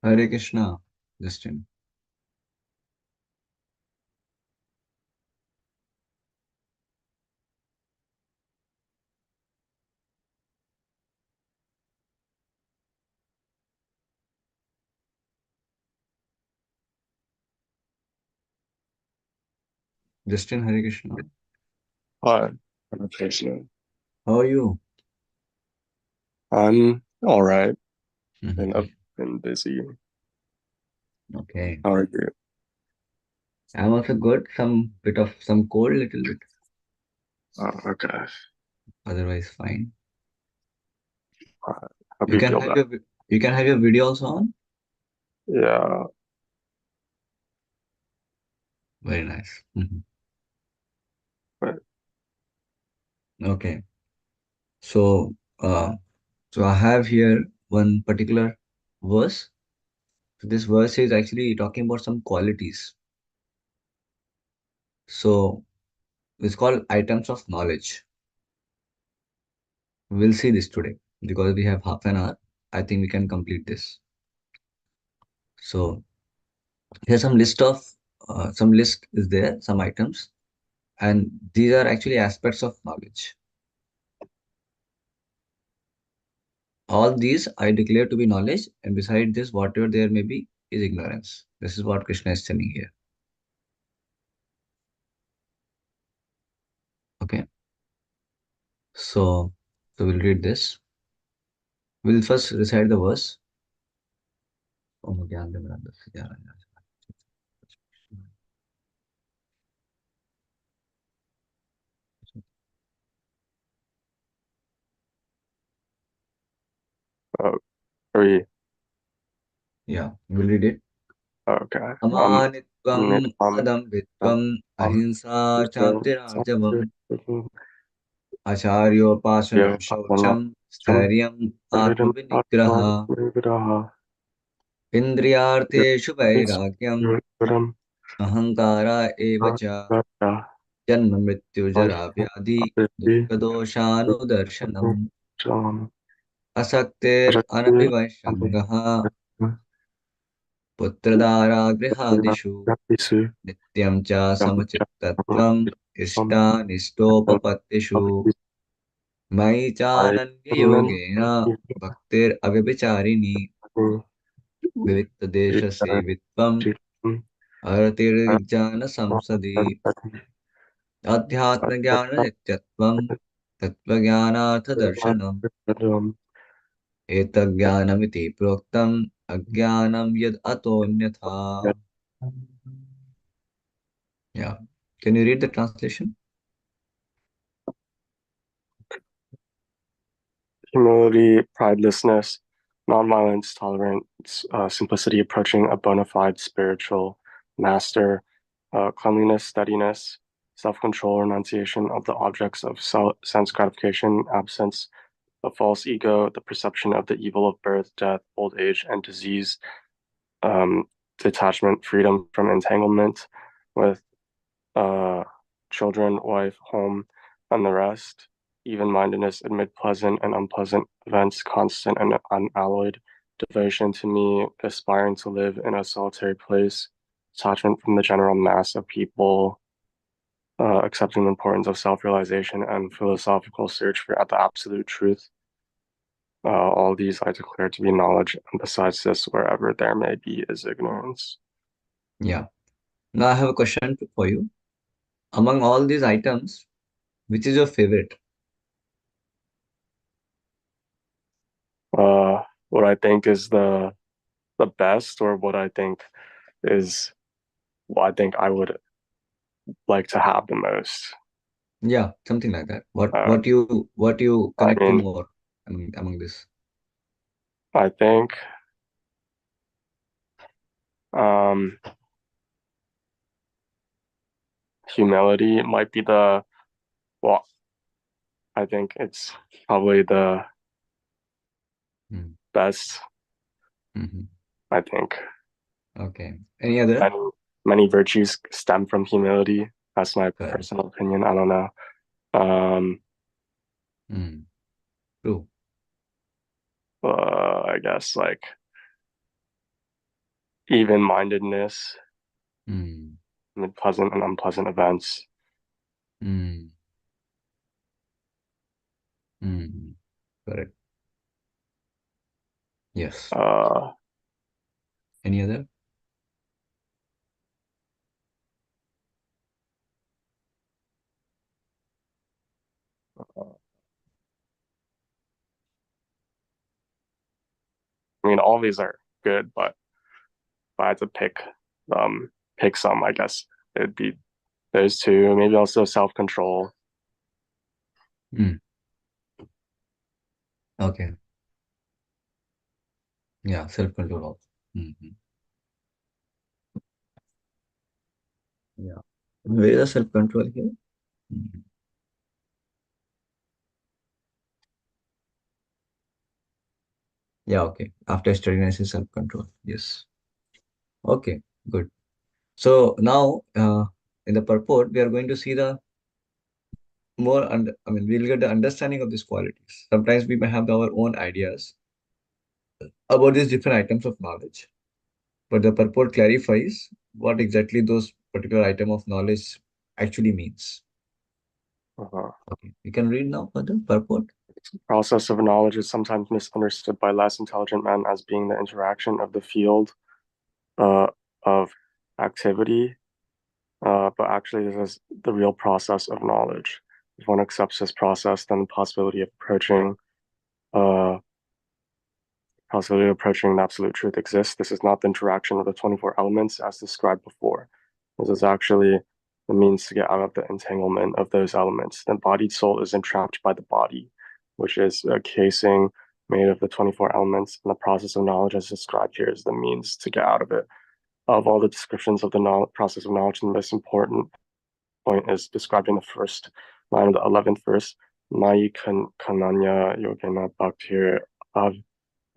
Hare Krishna, Justin. Justin, Hare Krishna. Hi, I'm Krishna. How are you? I'm all right, and I've Mhm. been busy. Okay. How are you? I'm also good. Some bit of some cold, little bit. Okay. Otherwise, fine. Uh, Hope You you can feel have better. your video also on. Yeah, Very nice. but Okay. So, so I have here one particular verse. So this verse is actually talking about some qualities. So it's called items of knowledge. We'll see this today because we have half an hour. I think we can complete this. So here's some list is there, some items, and these are actually aspects of knowledge. All these I declare to be knowledge, and beside this, whatever there may be is ignorance. This is what Krishna is saying here. Okay, so we'll read this. We'll first recite the verse. Om Gyan Dem Ram Das Gyan Ram. uh, are Yeah, we'll read it. okay? Amanitvam Nitvam adambitvam ahimsa chantirajabam Yo acharyopasanam Apana shaucham Sam स्थैर्यम् Saridam आत्मविनिग्रह इन्द्रियार्थेषु वैराग्यम् अहङ्कार एव च जन्म मृत्यु जरा व्याधि दुःखदोषानुदर्शनम् असक्तिरनभिवशङ्गः पुत्रदारागृहादिषु नित्यं च समचित्तत्वम् इष्टानिष्टोपपत्तिषु मयि चानन्ययोगेन भक्तिरव्यभिचारिणी विविक्तदेशसेवित्वम् अरतिर्ज्ञानसंसदि अध्यात्मज्ञाननित्यत्वम् तत्त्वज्ञानार्थदर्शनम् एतज्ज्ञानमिति प्रोक्तम् अज्ञानं यद् अतोऽन्यथा. Yeah. Can you read the translation? Humility, pridelessness, nonviolence, tolerance, simplicity approaching a bona fide spiritual master, cleanliness, steadiness, self control, renunciation of the objects of sense gratification, absence of false ego, the perception of the evil of birth, death, old age, and disease, um, detachment, freedom from entanglement with uh, children, wife, home, and the rest. Even mindedness amid pleasant and unpleasant events, constant and unalloyed devotion to me, aspiring to live in a solitary place, detachment from the general mass of people, accepting the importance of self realization and philosophical search for the absolute truth. All these I declare to be knowledge, and besides this, wherever there may be, is ignorance. Yeah. Now I have a question for you. Among all these items, which is your favorite? What I think is the best, or what I think is what I think I would like to have the most. Yeah, something like that. What Uh, what you what you I connect to mean, more among this? I think um, humility might be the well. I think it's probably the Hmm. best. Mhm. I think Okay. Any other? many many virtues stem from humility. That's my Correct. personal opinion. I don't know. Um, Hmm. True. I guess like even-mindedness Mm. amid pleasant and unpleasant events. Mm. Mm. Correct. Yes. Uh, Any other? I mean, all these are good, but if I had to pick some, I guess it'd be those two. Maybe also self-control. Mm. Okay. Yeah, self-control also. Mhm. Yeah. Where is the self-control here? Mhm. Yeah, okay. After studying, I see self-control. Yes. Okay, good. So now, in the purport, we are going to see the more, I mean, we'll get the understanding of these qualities. Sometimes we may have our own ideas about these different items of knowledge, but the purport clarifies what exactly those particular item of knowledge actually means. Uh-huh. Okay, we can read now for the purport. Process of knowledge is sometimes misunderstood by less intelligent men as being the interaction of the field uh, of activity, but actually this is the real process of knowledge. If one accepts this process, then the uh, possibility of approaching the absolute truth exists. This is not the interaction of the 24 elements as described before. This is actually the means to get out of the entanglement of those elements. The embodied soul is entrapped by the body, which is a casing made of the 24 elements, and the process of knowledge as described here is the means to get out of it. Of all the descriptions of the process of knowledge, the most important point is described in the first line of the 11th verse. Mai kananya yogena bhaktir av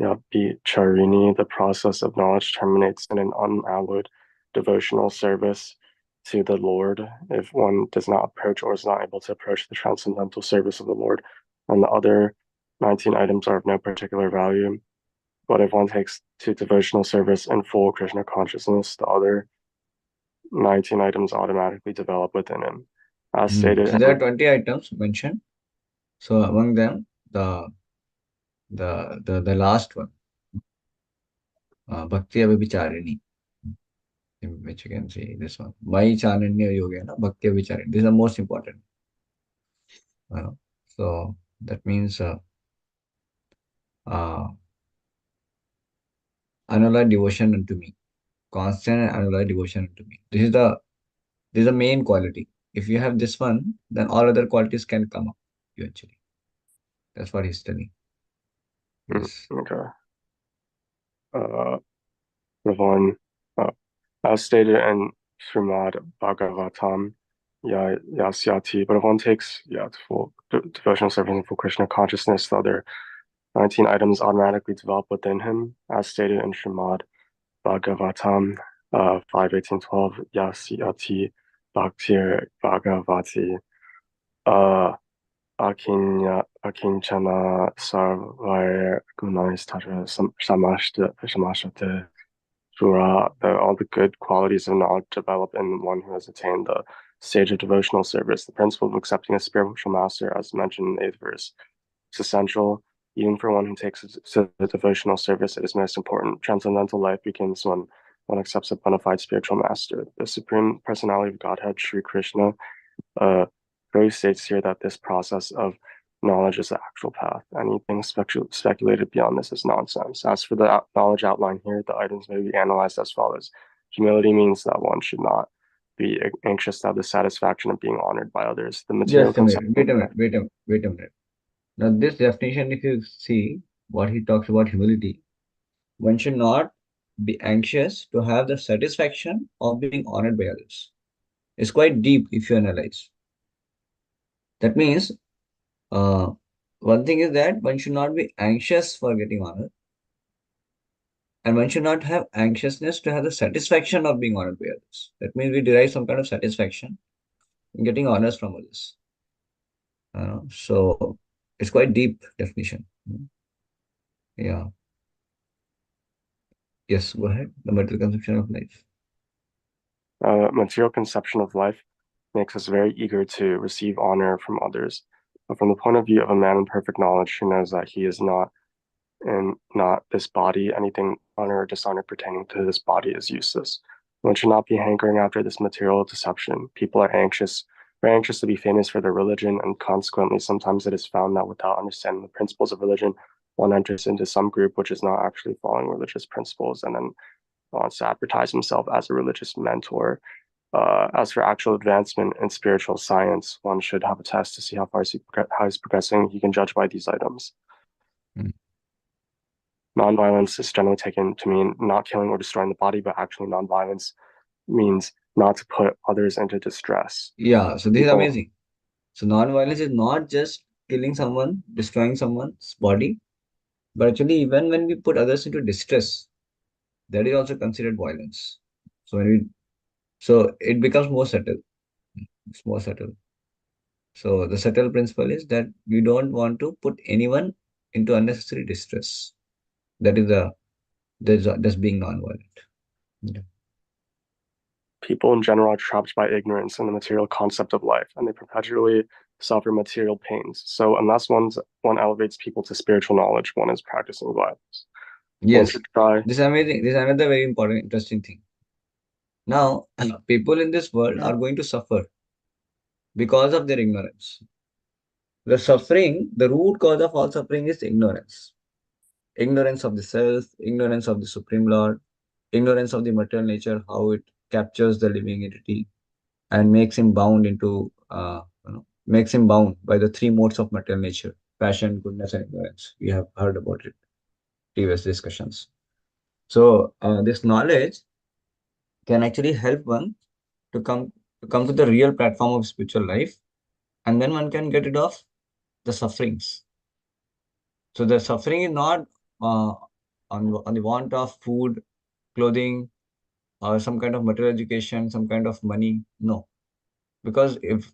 Charini, the process of knowledge terminates in an unalloyed devotional service to the Lord if one does not approach or is not able to approach the transcendental service of the Lord. And the other 19 items are of no particular value. But if one takes to devotional service in full Krishna consciousness, the other 19 items automatically develop within him. As stated So there are in 20 items mentioned. So among them, the last one, Bhakti Abhicharini, in which you can see this one. Mai Chananya Yogena, Bhakti Abhicharini. This is the most important. Uh, so that means uh, unalloyed devotion unto me, constant and unalloyed devotion unto me. This is the main quality. If you have this one, then all other qualities can come up eventually. That's what he's telling. Yes. okay, uh, Ravon, uh, as stated in Srimad Bhagavatam, Yasyati, but if one takes full devotional service and full Krishna consciousness, the other 19 items automatically develop within him, as stated in Srimad Bhagavatam 5:18-12, Yasyati Bhaktir Bhagavati uh, Akinchana Sarvar Gunanis Tatra Samashta Surah, all the good qualities of knowledge develop in one who has attained the stage of devotional service. The principle of accepting a spiritual master, as mentioned in the 8th verse, is essential. Even for one who takes to the devotional service, it is most important. Transcendental life begins when one accepts a bona fide spiritual master. The Supreme Personality of Godhead, Sri Krishna, clearly states here that this process of knowledge is the actual path. Anything speculated beyond this is nonsense. As for the knowledge outline here, the items may be analyzed as follows. Humility means that one should not be anxious to have the satisfaction of being honored by others. The material Just a minute. conception. Wait a minute. Wait a minute. Now, this definition, if you see what he talks about humility, one should not be anxious to have the satisfaction of being honored by others. It's quite deep if you analyze. That means, uh, one thing is that one should not be anxious for getting honored, and one should not have anxiousness to have the satisfaction of being honored by others. That means we derive some kind of satisfaction in getting honors from others. So it's quite deep definition. Yeah. Yes, go ahead. The material conception of life. Material conception of life makes us very eager to receive honor from others. But from the point of view of a man in perfect knowledge who knows that he is not in not this body, anything honor or dishonor pertaining to this body is useless. One should not be hankering after this material deception. People are anxious, very anxious to be famous for their religion, and consequently, sometimes it is found that without understanding the principles of religion, one enters into some group which is not actually following religious principles and then wants to advertise himself as a religious mentor. As for actual advancement in spiritual science, one should have a test to see how he's progressing. He can judge by these items. Mm. Nonviolence is generally taken to mean not killing or destroying the body, but actually nonviolence means not to put others into distress. Yeah, so this is People, amazing. So non-violence is not just killing someone, destroying someone's body, but actually even when we put others into distress, that is also considered violence. So when we so it becomes more subtle. It's more subtle. So the subtle principle is that we don't want to put anyone into unnecessary distress. That is that's being non-violent. Yeah. people in general are trapped by ignorance in the material concept of life, and they perpetually suffer material pains. So unless one elevates people to spiritual knowledge, one is practicing violence. One Yes, should try. this is amazing. This is another very important, interesting thing. Now, people in this world are going to suffer because of their ignorance. The suffering, the root cause of all suffering is ignorance. Ignorance of the self, ignorance of the Supreme Lord, ignorance of the material nature, how it captures the living entity and makes him bound into, makes him bound by the three modes of material nature: passion, goodness, and ignorance. We have heard about it, previous discussions. So, this knowledge can actually help one to come to the real platform of spiritual life, and then one can get rid of the sufferings. So the suffering is not uh, on the want of food, clothing, or some kind of material education, some kind of money. No, because if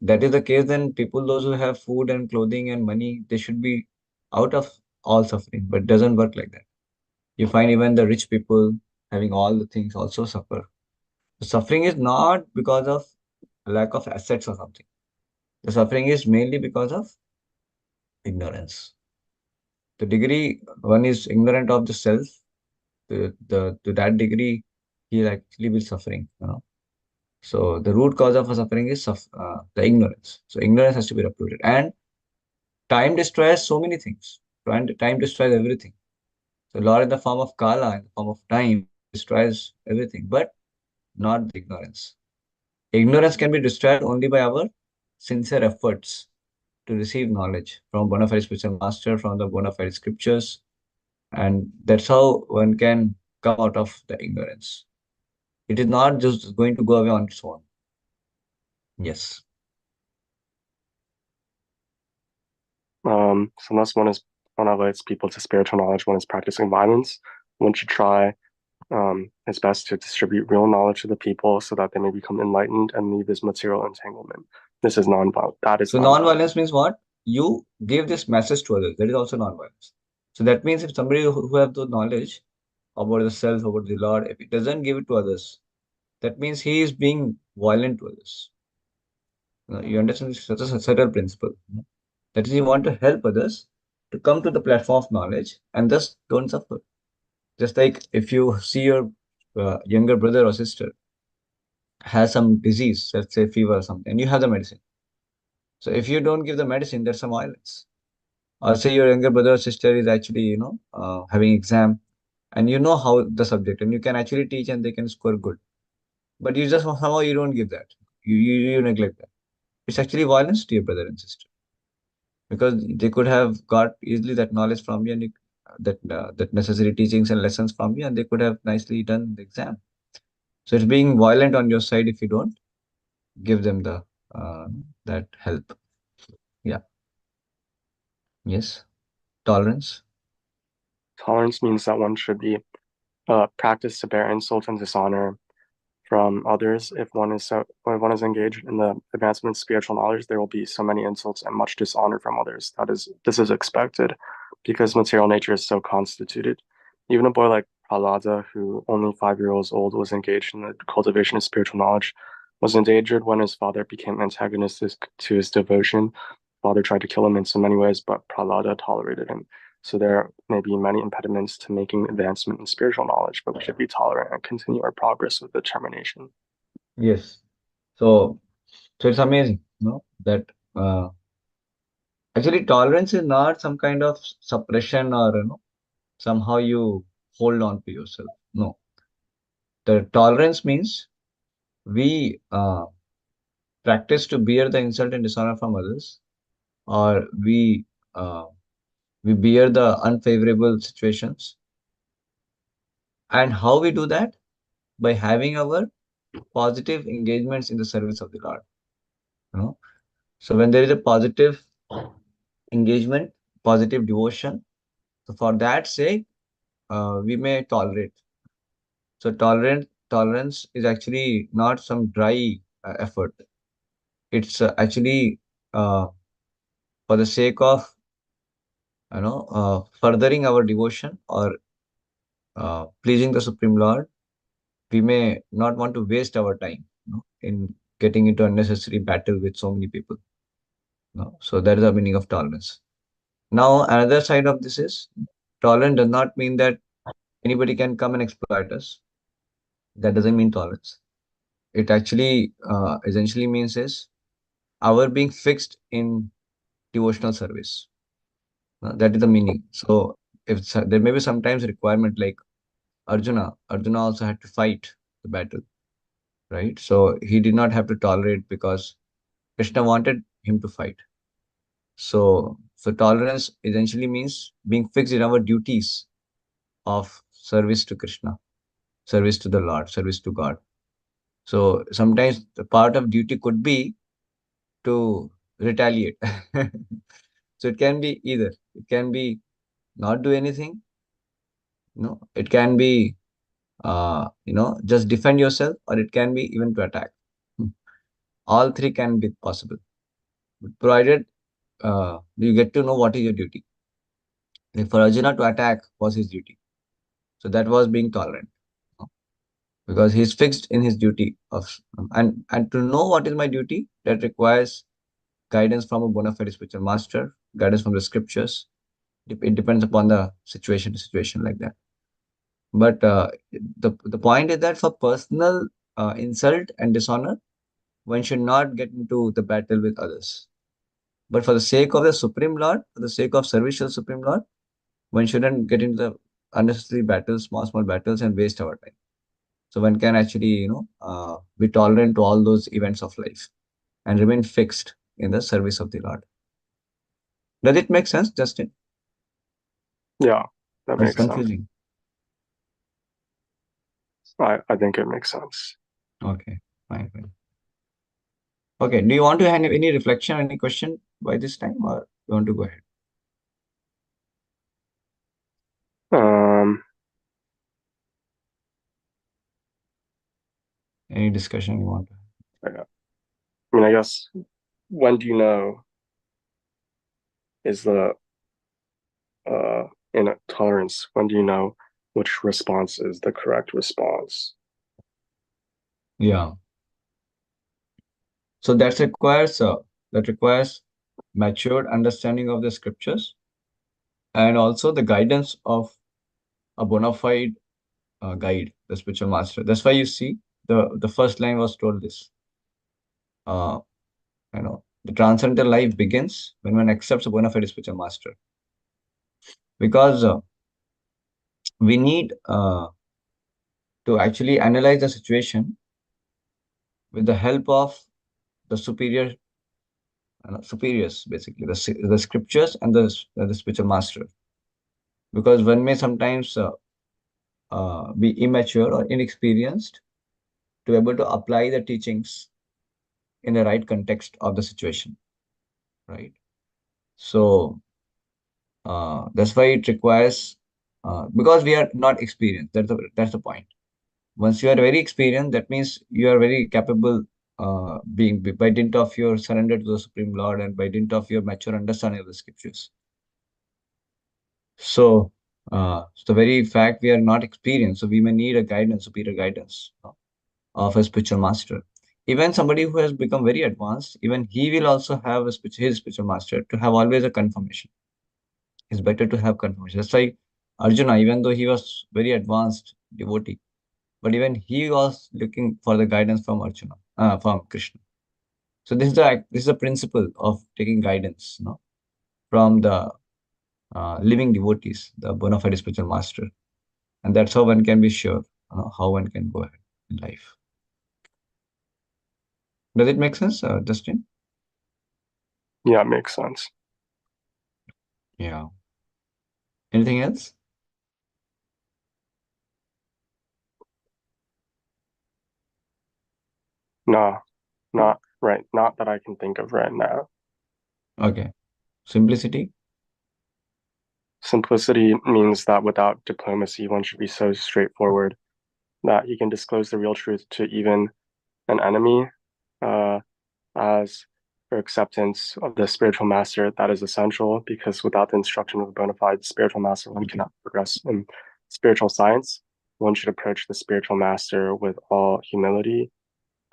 that is the case, then people those who have food and clothing and money, they should be out of all suffering. But it doesn't work like that. You find even the rich people having all the things also suffer. The suffering is not because of lack of assets or something. The suffering is mainly because of ignorance. The degree one is ignorant of the self, to that degree, he actually will suffering. So the root cause of a suffering is the ignorance. So ignorance has to be uprooted. And time destroys so many things. Time destroys everything. So Lord in the form of Kala, in the form of time, destroys everything, but not the ignorance. Ignorance can be destroyed only by our sincere efforts to receive knowledge from bona fide spiritual master, from the bona fide scriptures, and that's how one can come out of the ignorance. It is not just going to go away on its own. Yes. So unless one elevates people to spiritual knowledge, one is practicing violence. One should try his best to distribute real knowledge to the people so that they may become enlightened and leave this material entanglement. This is non-violent. That is So non-violent. non-violence means what? You give this message to others. That is also non-violence. So that means if somebody who have the knowledge about the self, about the Lord, if he doesn't give it to others, that means he is being violent to others. You understand? This is such a subtle principle. That is, you want to help others to come to the platform of knowledge and thus don't suffer. Just like if you see your younger brother or sister has some disease, let's say fever or something, and you have the medicine. So if you don't give the medicine, there's some violence. Or say your younger brother or sister is actually, having exam, and you know how the subject, and you can actually teach and they can score good. But you just somehow you don't give that. You neglect that. It's actually violence to your brother and sister because they could have got easily that knowledge from you and that necessary teachings and lessons from you, and they could have nicely done the exam. So it's being violent on your side if you don't give them the uh, that help. Yeah. Yes. Tolerance. Tolerance means that one should be practiced to bear insult and dishonor from others. If one is engaged in the advancement of spiritual knowledge, there will be so many insults and much dishonor from others. This is expected because material nature is so constituted. Even a boy like Prahlada, who only 5 years old was engaged in the cultivation of spiritual knowledge, was endangered when his father became antagonistic to his devotion. Father tried to kill him in so many ways, but Prahlada tolerated him. So there may be many impediments to making advancement in spiritual knowledge, but we should be tolerant and continue our progress with determination. Yes. So, so it's amazing, that uh, actually tolerance is not some kind of suppression or somehow you hold on to yourself. No, the tolerance means we practice to bear the insult and dishonor from others, or uh, we bear the unfavorable situations. And how we do that? By having our positive engagements in the service of the Lord. You know? So when there is a positive engagement, positive devotion, so for that sake, we may tolerate. So tolerance is actually not some dry effort. It's actually uh, for the sake of furthering our devotion or pleasing the Supreme Lord. We may not want to waste our time, in getting into unnecessary battle with so many people. So that is the meaning of tolerance. Now, another side of this is tolerance does not mean that anybody can come and exploit us. That doesn't mean tolerance. It actually essentially means is our being fixed in devotional service. That is the meaning. So if there may be sometimes requirement like Arjuna also had to fight the battle, right? So he did not have to tolerate because Krishna wanted him to fight. So tolerance essentially means being fixed in our duties of service to Krishna, service to the Lord, service to God. So sometimes the part of duty could be to retaliate. So it can be either. It can be not do anything. It can be just defend yourself, or it can be even to attack. Hmm. All three can be possible, provided you get to know what is your duty. Like for Arjuna to attack was his duty, so that was being tolerant, because he's fixed in his duty of and to know what is my duty, that requires guidance from a bona fide spiritual master, guidance from the scriptures. It depends upon the situation to situation like that. But the point is that for personal insult and dishonor, one should not get into the battle with others. But for the sake of the Supreme Lord, for the sake of service to the Supreme Lord, one shouldn't get into the unnecessary battles, small battles, and waste our time. So one can actually, be tolerant to all those events of life and remain fixed in the service of the Lord. Does it make sense, Justin? Yeah, that Or it's makes sense. confusing? I think it makes sense. Okay, fine. Okay, do you want to have any reflection, any question by this time, or you want to go ahead? Um, Any discussion you want to I I guess when do you know is the in tolerance? When do you know which response is the correct response? Yeah. So that requires matured understanding of the scriptures, and also the guidance of a bona fide guide, the spiritual master. That's why you see the first line was told this. Uh, the transcendental life begins when one accepts a bona fide spiritual master, because we need to actually analyze the situation with the help of the superiors, basically the scriptures and the spiritual master, because one may sometimes be immature or inexperienced to be able to apply the teachings in the right context of the situation, right? So that's why it requires, because we are not experienced. That's the point. Once you are very experienced, that means you are very capable, being by dint of your surrender to the Supreme Lord and by dint of your mature understanding of the scriptures. So So the very fact we are not experienced, so we may need a guidance, superior guidance, of a spiritual master. Even somebody who has become very advanced, even he will also have his spiritual master to have always a confirmation. It's better to have confirmation. That's why Arjuna, even though he was very advanced devotee, but even he was looking for the guidance from Arjuna, from Krishna. So this is the principle of taking guidance, from the living devotees, the bona fide spiritual master, and that's how one can be sure, how one can go ahead in life. Does it make sense, Justin? Yeah, it makes sense. Yeah. Anything else? No, not that I can think of right now. Okay. Simplicity. Simplicity means that without diplomacy, one should be so straightforward that he can disclose the real truth to even an enemy, uh, as for acceptance of the spiritual master, that is essential because without the instruction of a bona fide spiritual master, one cannot progress in spiritual science. One should approach the spiritual master with all humility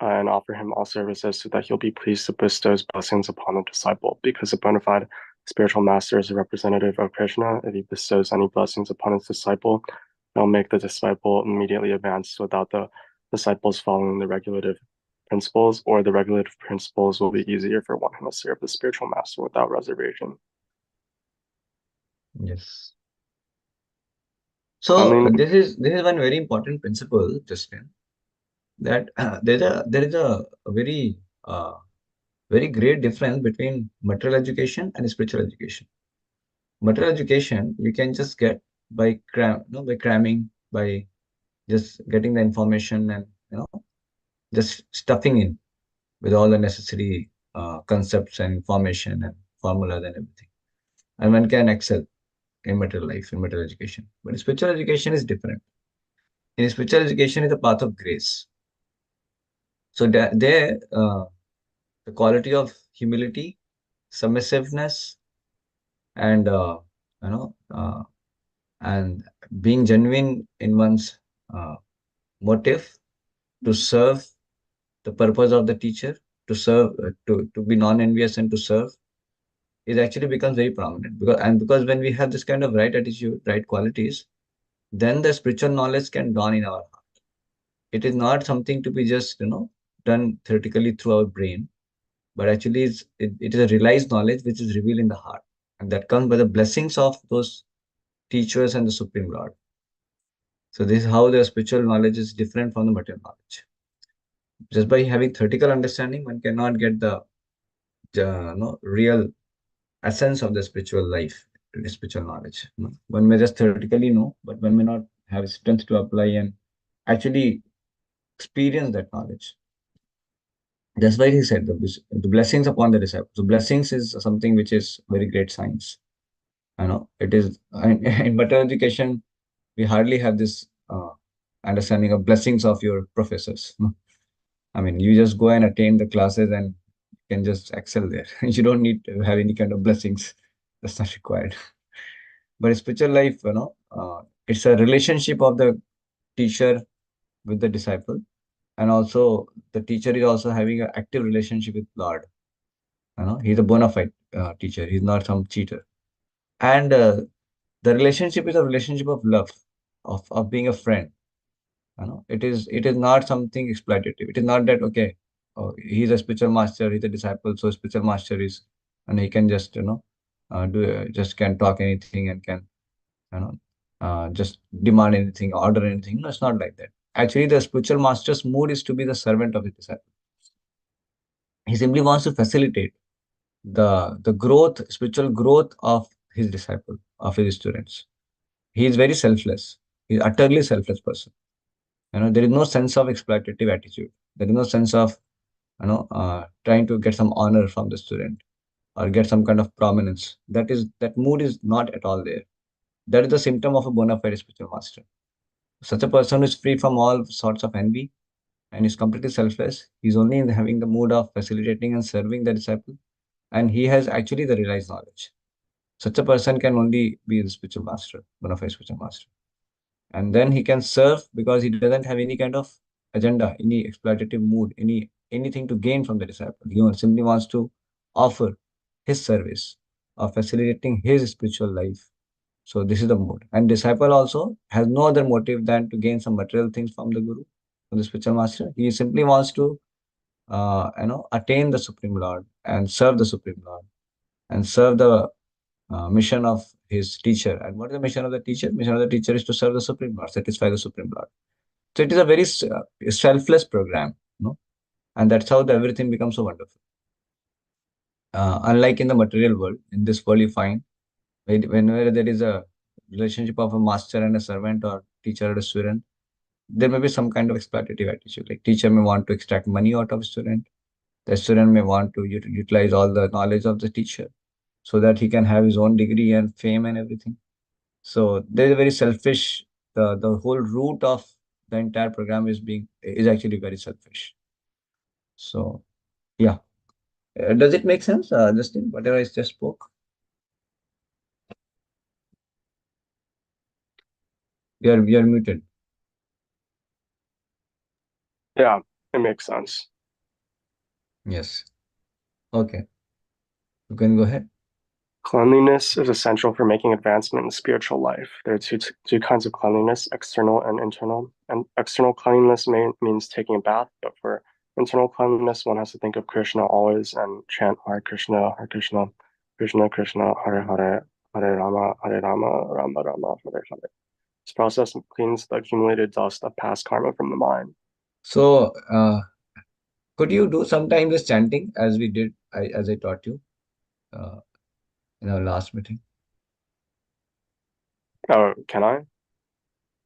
and offer him all services so that he'll be pleased to bestow his blessings upon the disciple. Because a bona fide spiritual master is a representative of Krishna. If he bestows any blessings upon his disciple, it'll make the disciple immediately advance without the disciples following the regulative principles, or the regulative principles will be easier for one who must serve the spiritual master without reservation. Yes. So Cleanliness, this is one very important principle, Justin, that there is a very very great difference between material education and spiritual education. Material education you can just get by by cramming, by just getting the information and just stuffing in with all the necessary concepts and information and formulas and everything. And one can excel in material life, in material education. But spiritual education is different. In spiritual education is a path of grace. So there, the quality of humility, submissiveness, and you know, and being genuine in one's uh, motive to serve the purpose of the teacher, to serve, to be non-envious and to serve, it actually becomes very prominent, because when we have this kind of right attitude, right qualities, then the spiritual knowledge can dawn in our heart. It is not something to be just done theoretically through our brain, but actually it is a realized knowledge which is revealed in the heart, and that comes by the blessings of those teachers and the supreme lord. So this is how the spiritual knowledge is different from the material knowledge. Just by having theoretical understanding, one cannot get the real essence of the spiritual life, the spiritual knowledge. One may just theoretically know, but one may not have strength to apply and actually experience that knowledge. That's why he said the blessings upon the disciples. So blessings is something which is very great science. It is in better education. We hardly have this understanding of blessings of your professors. I mean, you just go and attend the classes and you can just excel there. You don't need to have any kind of blessings. That's not required. But spiritual life, it's a relationship of the teacher with the disciple, and also the teacher is also having an active relationship with Lord. He's a bona fide teacher. He's not some cheater. And the relationship is a relationship of love, of being a friend. It is not something exploitative. It is not that okay, oh, he's a spiritual master, he's a disciple, so spiritual master is, and he can just do just can talk anything and can you know just demand anything, order anything. No, it's not like that. Actually, the spiritual master's mood is to be the servant of his disciple. He simply wants to facilitate the growth, spiritual growth of his disciple, of his students. He is very selfless. He's utterly selfless person. There is no sense of exploitative attitude. There is no sense of trying to get some honor from the student or get some kind of prominence. That mood is not at all there. That is the symptom of a bona fide spiritual master. Such a person is free from all sorts of envy and is completely selfless. He's only in having the mood of facilitating and serving the disciple, and he has actually the realized knowledge. Such a person can only be the spiritual master, bona fide spiritual master. And then he can serve because he doesn't have any kind of agenda, any exploitative mood, anything to gain from the disciple. He simply wants to offer his service of facilitating his spiritual life. So this is the mood. And disciple also has no other motive than to gain some material things from the guru, from the spiritual master. He simply wants to attain the supreme lord and serve the supreme lord and serve the mission of his teacher. And what is the mission of the teacher? Mission of the teacher is to serve the supreme lord, satisfy the supreme lord. So it is a very selfless program, and that's how everything becomes so wonderful. Unlike in the material world, in this world you find whenever there is a relationship of a master and a servant or teacher and a student, there may be some kind of exploitative attitude. Like teacher may want to extract money out of student, the student may want to utilize all the knowledge of the teacher so that he can have his own degree and fame and everything. So there is a very selfish. The whole root of the entire program is actually very selfish. So yeah, does it make sense, Justin? Whatever I just spoke, you're muted. Yeah, it makes sense. Yes. Okay, you can go ahead. Cleanliness is essential for making advancement in spiritual life. There are two kinds of cleanliness, external and internal. And external cleanliness means taking a bath, but for internal cleanliness, one has to think of Krishna always and chant Hare Krishna, Krishna Krishna, Hare Hare, Hare Rama, Rama Rama, Hare Hare. This process cleans the accumulated dust of past karma from the mind. So could you do sometime this chanting as we did, as I taught you uh, in our last meeting? Oh, can I?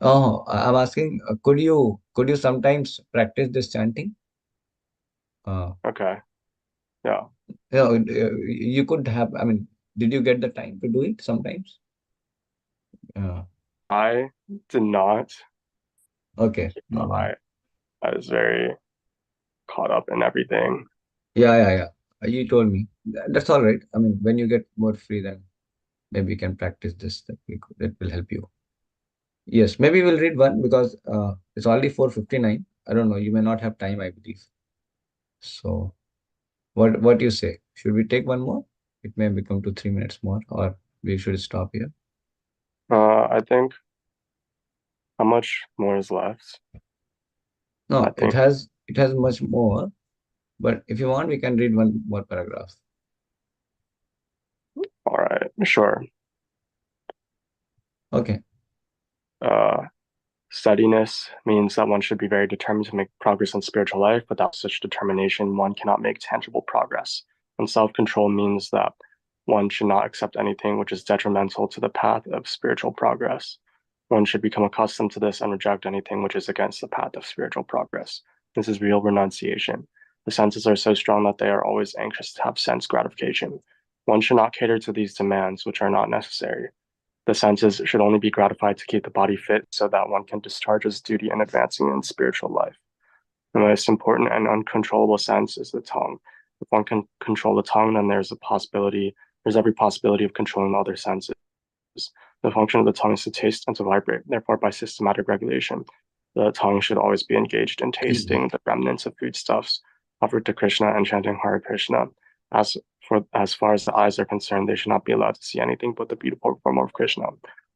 Oh, I'm asking, could you sometimes practice this chanting? Uh, Okay, yeah. you could have. I mean, did you get the time to do it sometimes? Uh, I did not. okay, no problem. I I was very caught up in everything. Yeah, yeah, yeah. You told me. That's all right. I mean, when you get more free, then maybe you can practice this. That will help you. Yes, maybe we'll read one because it's already 4:59. I don't know. You may not have time, I believe. So, what you say? Should we take one more? It may become to 3 minutes more, or we should stop here. I think how much more is left? I No, it think, has it has much more. But if you want, we can read one more paragraph. all right, sure. Okay. Uh, Steadiness means that one should be very determined to make progress in spiritual life. Without such determination, one cannot make tangible progress. And self control means that one should not accept anything which is detrimental to the path of spiritual progress. One should become accustomed to this and reject anything which is against the path of spiritual progress. This is real renunciation. The senses are so strong that they are always anxious to have sense gratification. One should not cater to these demands, which are not necessary. The senses should only be gratified to keep the body fit so that one can discharge his duty in advancing in spiritual life. The most important and uncontrollable sense is the tongue. If one can control the tongue, then there's every possibility of controlling the other senses. The function of the tongue is to taste and to vibrate. Therefore, by systematic regulation, the tongue should always be engaged in tasting the remnants of foodstuffs offered to Krishna and chanting Hare Krishna. As as far as the eyes are concerned, they should not be allowed to see anything but the beautiful form of Krishna.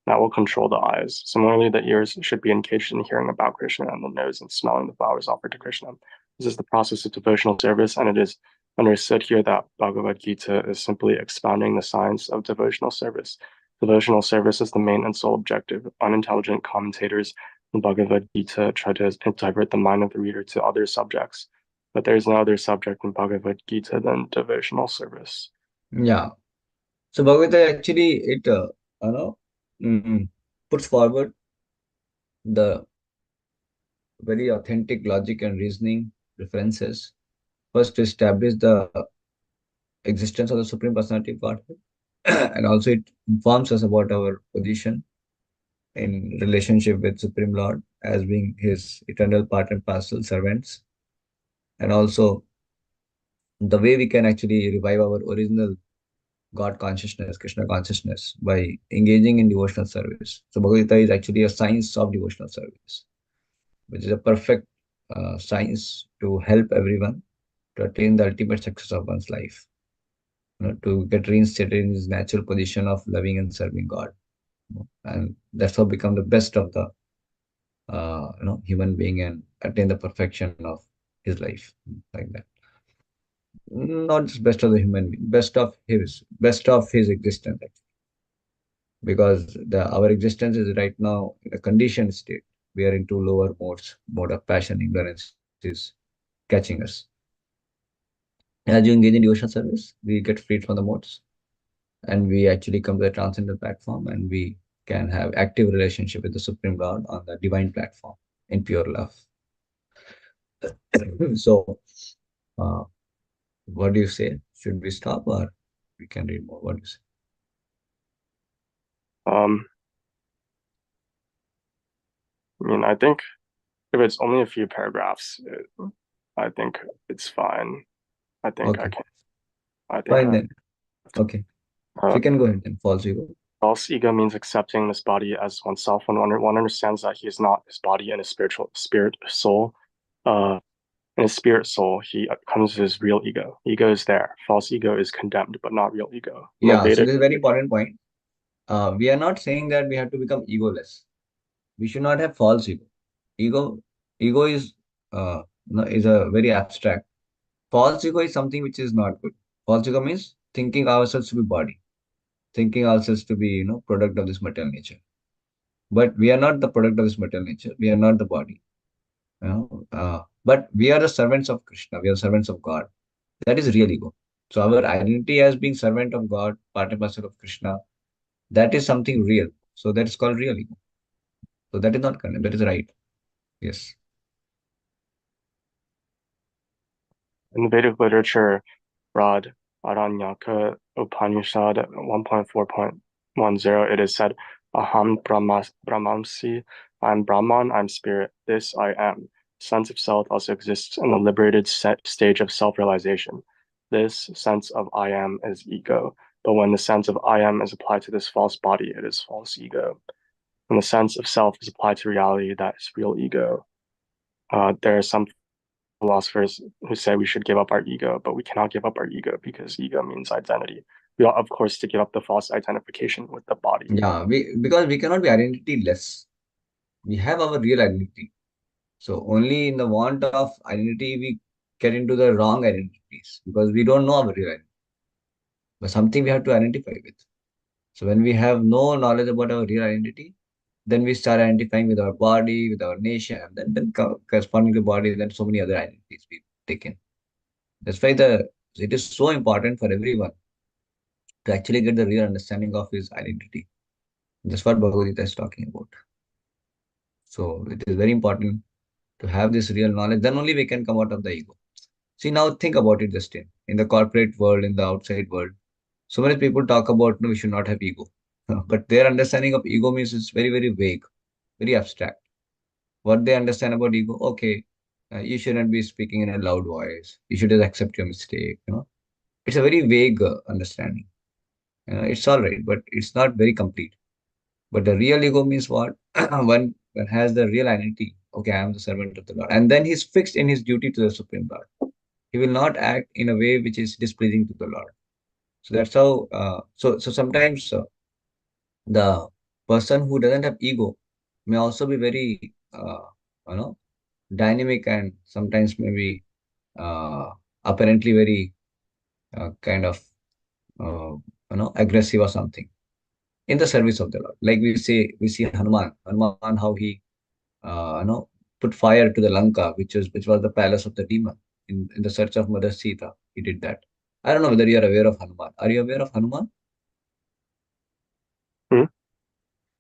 That will control the eyes. Similarly, the ears should be engaged in hearing about Krishna, and the nose in smelling the flowers offered to Krishna. This is the process of devotional service, and it is understood here that Bhagavad Gita is simply expounding the science of devotional service. Devotional service is the main and sole objective. Unintelligent commentators in Bhagavad Gita try to divert the mind of the reader to other subjects, but there is no other subject in Bhagavad Gita than devotional service. Yeah. So Bhagavad Gita actually you know mm, puts forward the very authentic logic and reasoning references. First, to establish the existence of the Supreme Personality of Godhead, and also it informs us about our position in relationship with Supreme Lord as being His eternal part and parcel servants, and also the way we can actually revive our original God consciousness, Krishna consciousness by engaging in devotional service. So Bhagavad Gita is actually a science of devotional service, which is a perfect science to help everyone to attain the ultimate success of one's life. To get reinstated in his natural position of loving and serving God. And that's how become the best of the human being and attain the perfection of his life, like that. Not just best of the human being, best of his existence, actually. Because our existence is right now in a conditioned state. We are into lower mode of passion, ignorance is catching us. As you engage in devotional service, we get freed from the modes, and we actually come to the transcendental platform, and we can have active relationship with the Supreme Lord on the divine platform in pure love. So, uh, what do you say? Should we stop or we can read more? What do you say? Um, I mean, I think if it's only a few paragraphs, I think it's fine. I think I Okay, can. I think fine I. then. Okay, so Uh, you can go ahead then. False ego. False ego means accepting this body as oneself when one understands that he is not his body and his spirit soul. In his spirit soul, he comes to his real ego. Ego is there. False ego is condemned, but not real ego. In the Yeah, so Vedic, this is a very important point. We are not saying that we have to become egoless. We should not have false ego. Ego, ego is no, is a very abstract. False ego is something which is not good. False ego means thinking ourselves to be body, thinking ourselves to be product of this material nature. But we are not the product of this material nature. We are not the body. But we are the servants of Krishna. We are servants of God. That is real ego. So our identity as being servant of God, part and parcel of Krishna, that is something real. So that is called real ego. So that is not correct. That is right. Yes. in the Vedic literature, Rad Aranyaka Upanishad 1.4.10, it is said, Aham Brahmamsi, I'm Brahman, I'm spirit, this I am. Sense of self also exists in the liberated stage of self realization. This sense of I am is ego, but when the sense of I am is applied to this false body, it is false ego. When the sense of self is applied to reality, that is real ego. There are some philosophers who say we should give up our ego, but we cannot give up our ego because ego means identity. We ought, of course, to give up the false identification with the body. Yeah. Because we cannot be identity less. We have our real identity. So only in the want of identity we get into the wrong identities because we don't know our real identity. But something we have to identify with. So when we have no knowledge about our real identity, then we start identifying with our body, with our nation, and then corresponding to body, then so many other identities we take in. That's why it is so important for everyone to actually get the real understanding of his identity. That's what Bhagavad Gita is talking about. So it is very important to have this real knowledge. Then only we can come out of the ego. See, now think about it, Justin. In the corporate world, in the outside world, so many people talk about no, we should not have ego. But their understanding of ego means it's very, very vague, very abstract. What they understand about ego, okay, you shouldn't be speaking in a loud voice. You should just accept your mistake. It's a very vague understanding. It's all right, but it's not very complete. But the real ego means what? One has the real identity. Okay, I am the servant of the Lord. And then he's fixed in his duty to the Supreme Lord. He will not act in a way which is displeasing to the Lord. So that's how. So sometimes the person who doesn't have ego may also be very you know dynamic and sometimes maybe uh, apparently very kind of uh, aggressive or something in the service of the Lord. Like we see Hanuman how he put fire to the Lanka, which was the palace of the demon in the search of Mother Sita. He did that. I don't know whether you are aware of Hanuman. Are you aware of Hanuman? Hmm?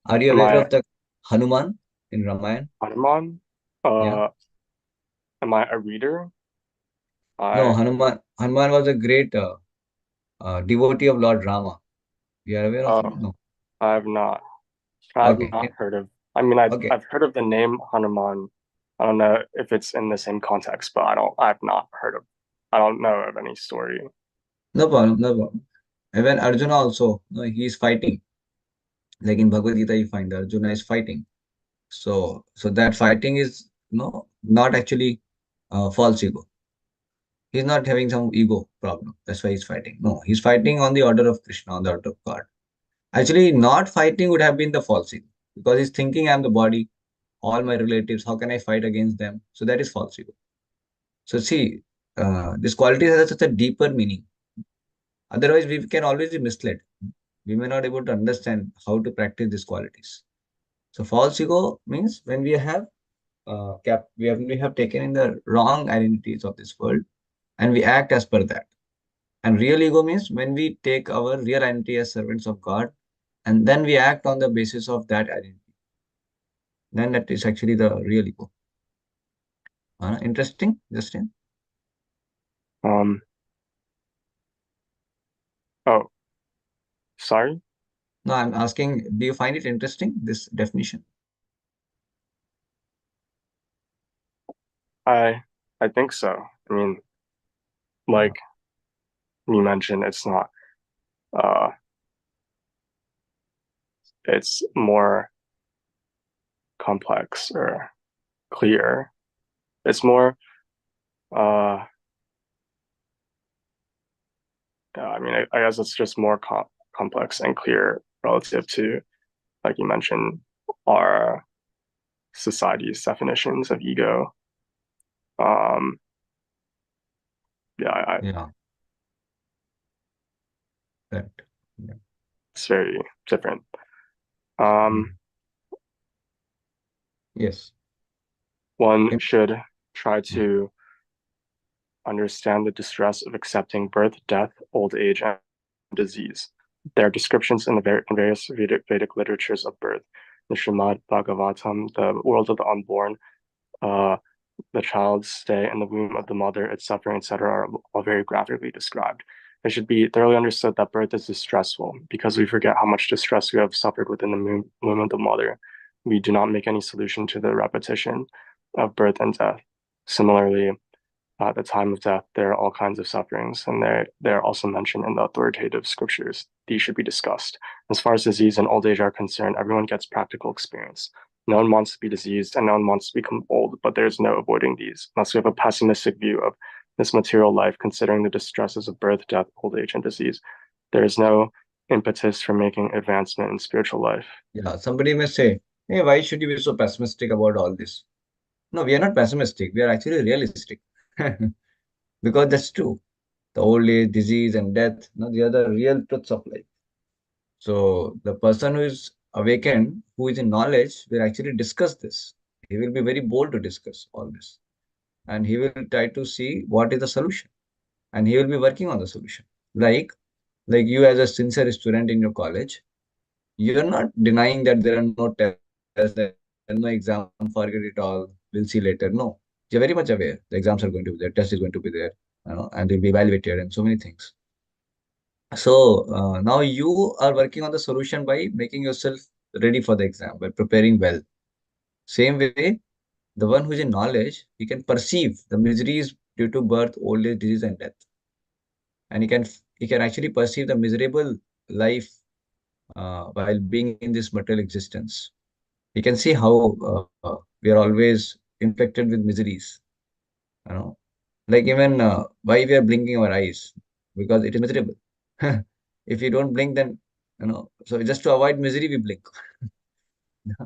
Are you Am aware I of the Hanuman in Ramayana? Hanuman? Yeah. Uh, am I a reader? No, I Hanuman was a great devotee of Lord Rama. You are aware of uh, him? No. I have not. I've Okay. not heard of. I mean, Okay. I've heard of the name Hanuman. I don't know if it's in the same context, but I don't. I've not heard of. I don't know of any story. No problem. No problem. Even Arjuna also, he is fighting. Like in Bhagavad Gita, you find Arjuna is fighting. So that fighting is not actually false ego. He's not having some ego problem. That's why he's fighting. No, he's fighting on the order of Krishna, on the order of God. Actually, not fighting would have been the false ego because he's thinking I'm the body, all my relatives. How can I fight against them? So that is false ego. So see, this quality has such a deeper meaning. Otherwise, we can always be misled. We may not able to understand how to practice these qualities. So false ego means when we have taken in the wrong identities of this world and we act as per that. And real ego means when we take our real identity as servants of God and then we act on the basis of that identity. Then that is actually the real ego. Interesting, Justin? Um, oh, sorry. No, I'm asking, do you find it interesting, this definition? I I think so. I mean, Yeah, like you mentioned, it's not. Uh, it's more complex or clear. It's more. Uh, I mean, I guess it's just more complex and clear relative to, like you mentioned, our society's definitions of ego. Um, yeah, yeah, correct. Yeah. it's very different. Um, Mhm. Yes. one Im- should try mm, to understand the distress of accepting birth, death, old age, and disease. There are descriptions in various Vedic literatures of birth. The Srimad Bhagavatam, the world of the unborn, uh, the child's stay in the womb of the mother, its suffering, etc., are all very graphically described. It should be thoroughly understood that birth is distressful because we forget how much distress we have suffered within the womb of the mother. We do not make any solution to the repetition of birth and death. Similarly, at the time of death, there are all kinds of sufferings, and they're also mentioned in the authoritative scriptures. These should be discussed. As far as disease and old age are concerned, everyone gets practical experience. No one wants to be diseased and no one wants to become old, but there's no avoiding these unless we have a pessimistic view of this material life, considering the distresses of birth, death, old age, and disease. There is no impetus for making advancement in spiritual life. Yeah, somebody may say, hey, why should you be so pessimistic about all this? No, we are not pessimistic. We are actually realistic. Because that's true. The old age, disease, and death, they are the real truths of life. So the person who is awakened, who is in knowledge, will actually discuss this. He will be very bold to discuss all this. And he will try to see what is the solution. And he will be working on the solution. Like you as a sincere student in your college, you're not denying that there are no tests, there are no exam, forget it all, we'll see later. No, you're very much aware. The exams are going to be there, test is going to be there, and they'll be evaluated and so many things. So now you are working on the solution by making yourself ready for the exam, by preparing well. Same way, the one who is in knowledge, he can perceive the miseries due to birth, old age, disease, and death, and he can actually perceive the miserable life while being in this material existence. We can see how we are always infected with miseries. You know, like even why we are blinking our eyes because it is miserable. If you don't blink, then so just to avoid misery, we blink.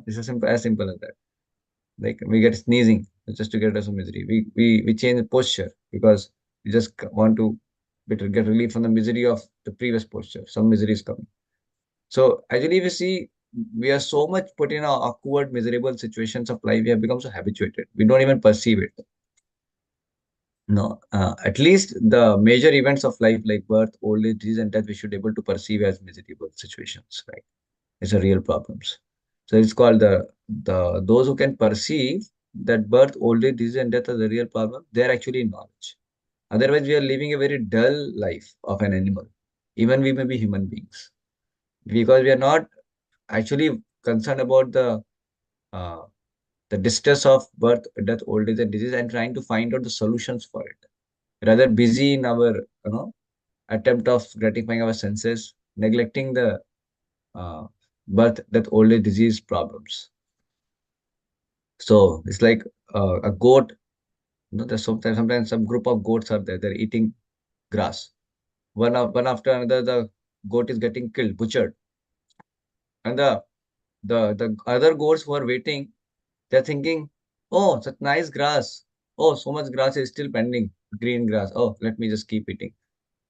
It's as simple as that. Like we get sneezing just to get us some misery. We change the posture because we just want to get relief from the misery of the previous posture. Some misery is coming. So actually, we see we are so much put in awkward, miserable situations of life. We have become so habituated. We don't even perceive it. No, at least the major events of life like birth, old age, disease, and death, we should able to perceive as miserable situations. Right? It's a real problems. So it's called the those who can perceive that birth, old age, disease, and death are the real problem. They are actually in knowledge. Otherwise, we are living a very dull life of an animal. Even we may be human beings because we are not actually concerned about uh, the distress of birth, death, old age, and disease, and trying to find out the solutions for it. Rather busy in our attempt of gratifying our senses, neglecting the uh, birth, death, old age, disease problems. So it's like a goat. You know, there's sometimes some group of goats are there. They're eating grass. One after another, the goat is getting killed, butchered, and the other goats who are waiting, they're thinking, oh, such nice grass. Oh, so much grass is still pending, green grass. Oh, let me just keep eating.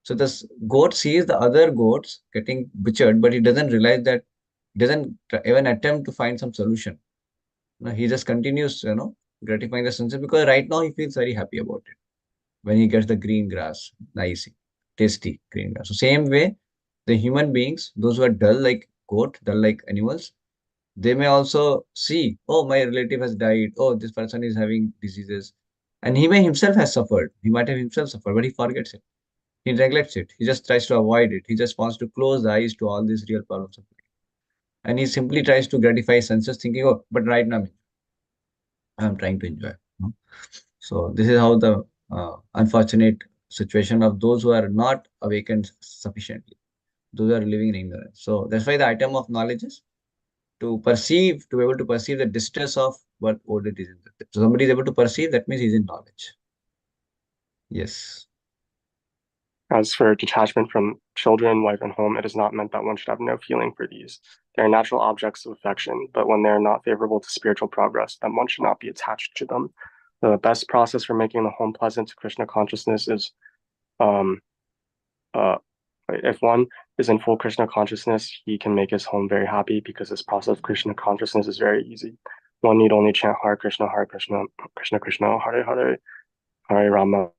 So this goat sees the other goats getting butchered, but he doesn't realize that, doesn't even attempt to find some solution. No, he just continues, gratifying the senses because right now he feels very happy about it when he gets the green grass, nice, tasty green grass. So same way, the human beings, those who are dull like goat, dull like animals, they may also see, oh, my relative has died. Oh, this person is having diseases, and he may himself has suffered. He might have himself suffered, but he forgets it. He neglects it. He just tries to avoid it. He just wants to close the eyes to all these real problems of life. And he simply tries to gratify his senses, thinking, oh, but right now I'm trying to enjoy. So this is how the unfortunate situation of those who are not awakened sufficiently, those who are living in ignorance. So that's why the item of knowledge is to perceive, to be able to perceive the distress of what old it is. So somebody is able to perceive, that means he's in knowledge. Yes. As for detachment from children, wife, and home, it is not meant that one should have no feeling for these. They are natural objects of affection, but when they are not favorable to spiritual progress, then one should not be attached to them. The best process for making the home pleasant to Krishna consciousness is um, uh, if one is in full Krishna consciousness, he can make his home very happy because this process of Krishna consciousness is very easy. One need only chant Hare Krishna, Krishna Krishna, Hare Hare, Hare Rama,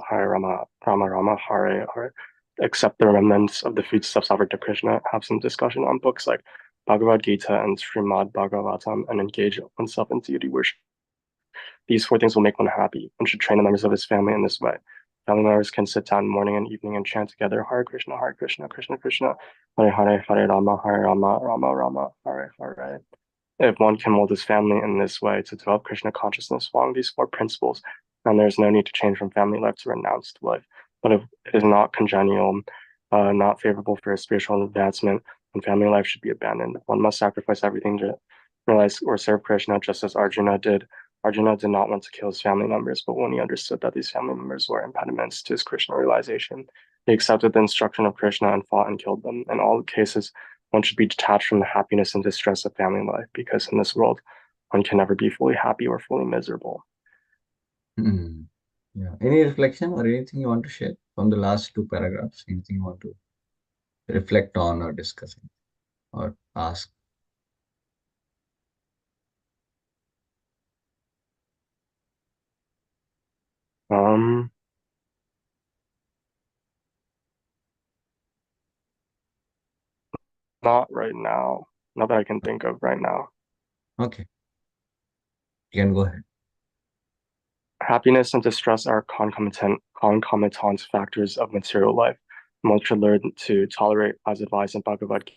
Hare Rama, Rama Rama, Hare Hare. Accept the remnants of the foodstuffs offered to Krishna. Have some discussion on books like Bhagavad Gita and Srimad Bhagavatam, and engage oneself in deity worship. These four things will make one happy. One should train the members of his family in this way. Family members can sit down morning and evening and chant together Hare Krishna, Hare Krishna, Krishna Krishna, Hare Hare, Hare Rama, Rama Rama, Hare Hare. If one can mold his family in this way to develop Krishna consciousness following these four principles, then there's no need to change from family life to renounced life. But if it is not congenial, not favorable for spiritual advancement, then family life should be abandoned. One must sacrifice everything to realize or serve Krishna, just as Arjuna did. Arjuna did not want to kill his family members, but when he understood that these family members were impediments to his Krishna realization, he accepted the instruction of Krishna and fought and killed them. In all cases, one should be detached from the happiness and distress of family life because in this world, one can never be fully happy or fully miserable. Hmm. Yeah. Any reflection or anything you want to share from the last two paragraphs? Anything you want to reflect on or discuss or ask? Um, Not right now. Not that I can think of right now. Okay, you can go ahead. Happiness and distress are concomitant factors of material life. One should learn to tolerate, as advised in Bhagavad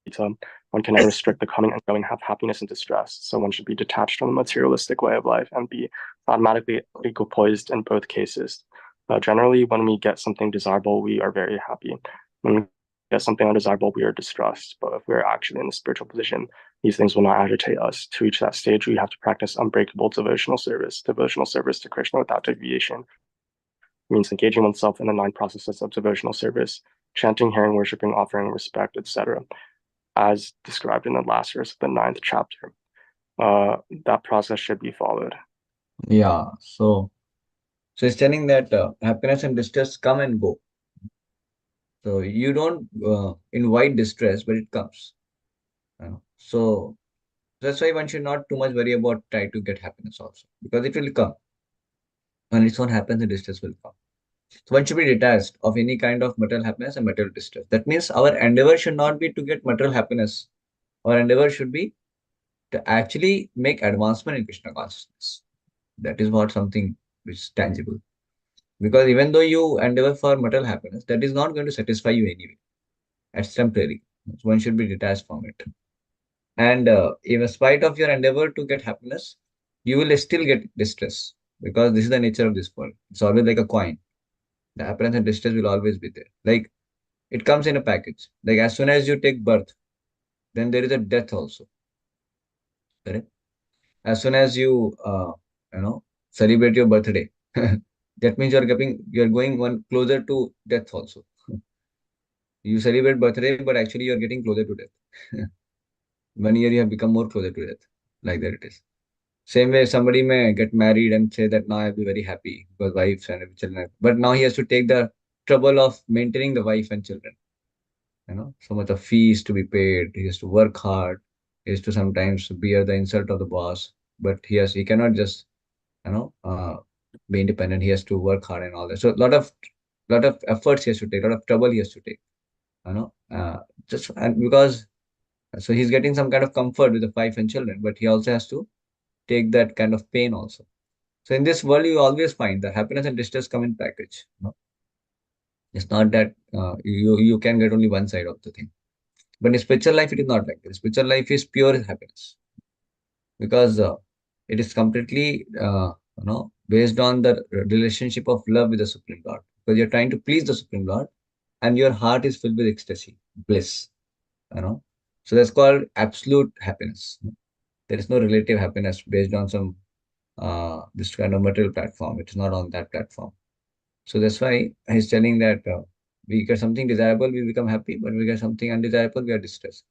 Gita. One can never restrict the coming and going, have happiness and distress. So one should be detached from the materialistic way of life and be automatically equipoised in both cases. Generally, when we get something desirable, we are very happy. When we get something undesirable, we are distressed. But if we're actually in a spiritual position, these things will not agitate us. To reach that stage, we have to practice unbreakable devotional service. Devotional service to Krishna without deviation means engaging oneself in the nine processes of devotional service, chanting, hearing, worshiping, offering respect, etc., as described in the last verse of the ninth chapter. That process should be followed. Yeah. So it's telling that happiness and distress come and go. So you don't invite distress, but it comes. So that's why one should not too much worry about try to get happiness also, because it will come. When its own happens, the distress will come. So one should be detached of any kind of material happiness and material distress. That means our endeavor should not be to get material happiness. Our endeavor should be to actually make advancement in Krishna consciousness. That is what something which is tangible. Because even though you endeavor for material happiness, that is not going to satisfy you anyway. It's temporary. So one should be detached from it. And in spite of your endeavor to get happiness, you will still get distress because this is the nature of this world. It's always like a coin. The happiness and distress will always be there. Like it comes in a package. Like as soon as you take birth, then there is a death also. Correct? As soon as you know, celebrate your birthday, that means you're going one closer to death also. You celebrate birthday, but actually you're getting closer to death. 1 year you have become more closer to death. Like that it is. Same way, somebody may get married and say that now I'll be very happy because wife and children. But now he has to take the trouble of maintaining the wife and children. So much of fees to be paid. He has to work hard. He has to sometimes bear the insult of the boss. But he cannot just you know uh, be independent. He has to work hard and all that. So lot of efforts he has to take. Lot of trouble he has to take. You know, just and because so he's getting some kind of comfort with the wife and children, but he also has to take that kind of pain also. So in this world, you always find the happiness and distress come in package. It's not that you can get only one side of the thing. But in spiritual life, it is not like this. Spiritual life is pure happiness because it is completely based on the relationship of love with the Supreme Lord. Because you're trying to please the Supreme Lord, and your heart is filled with ecstasy, bliss. You know, so that's called absolute happiness. There is no relative happiness based on some this kind of material platform. It is not on that platform. So that's why he's telling that we get something desirable, we become happy, but we get something undesirable, we are distressed.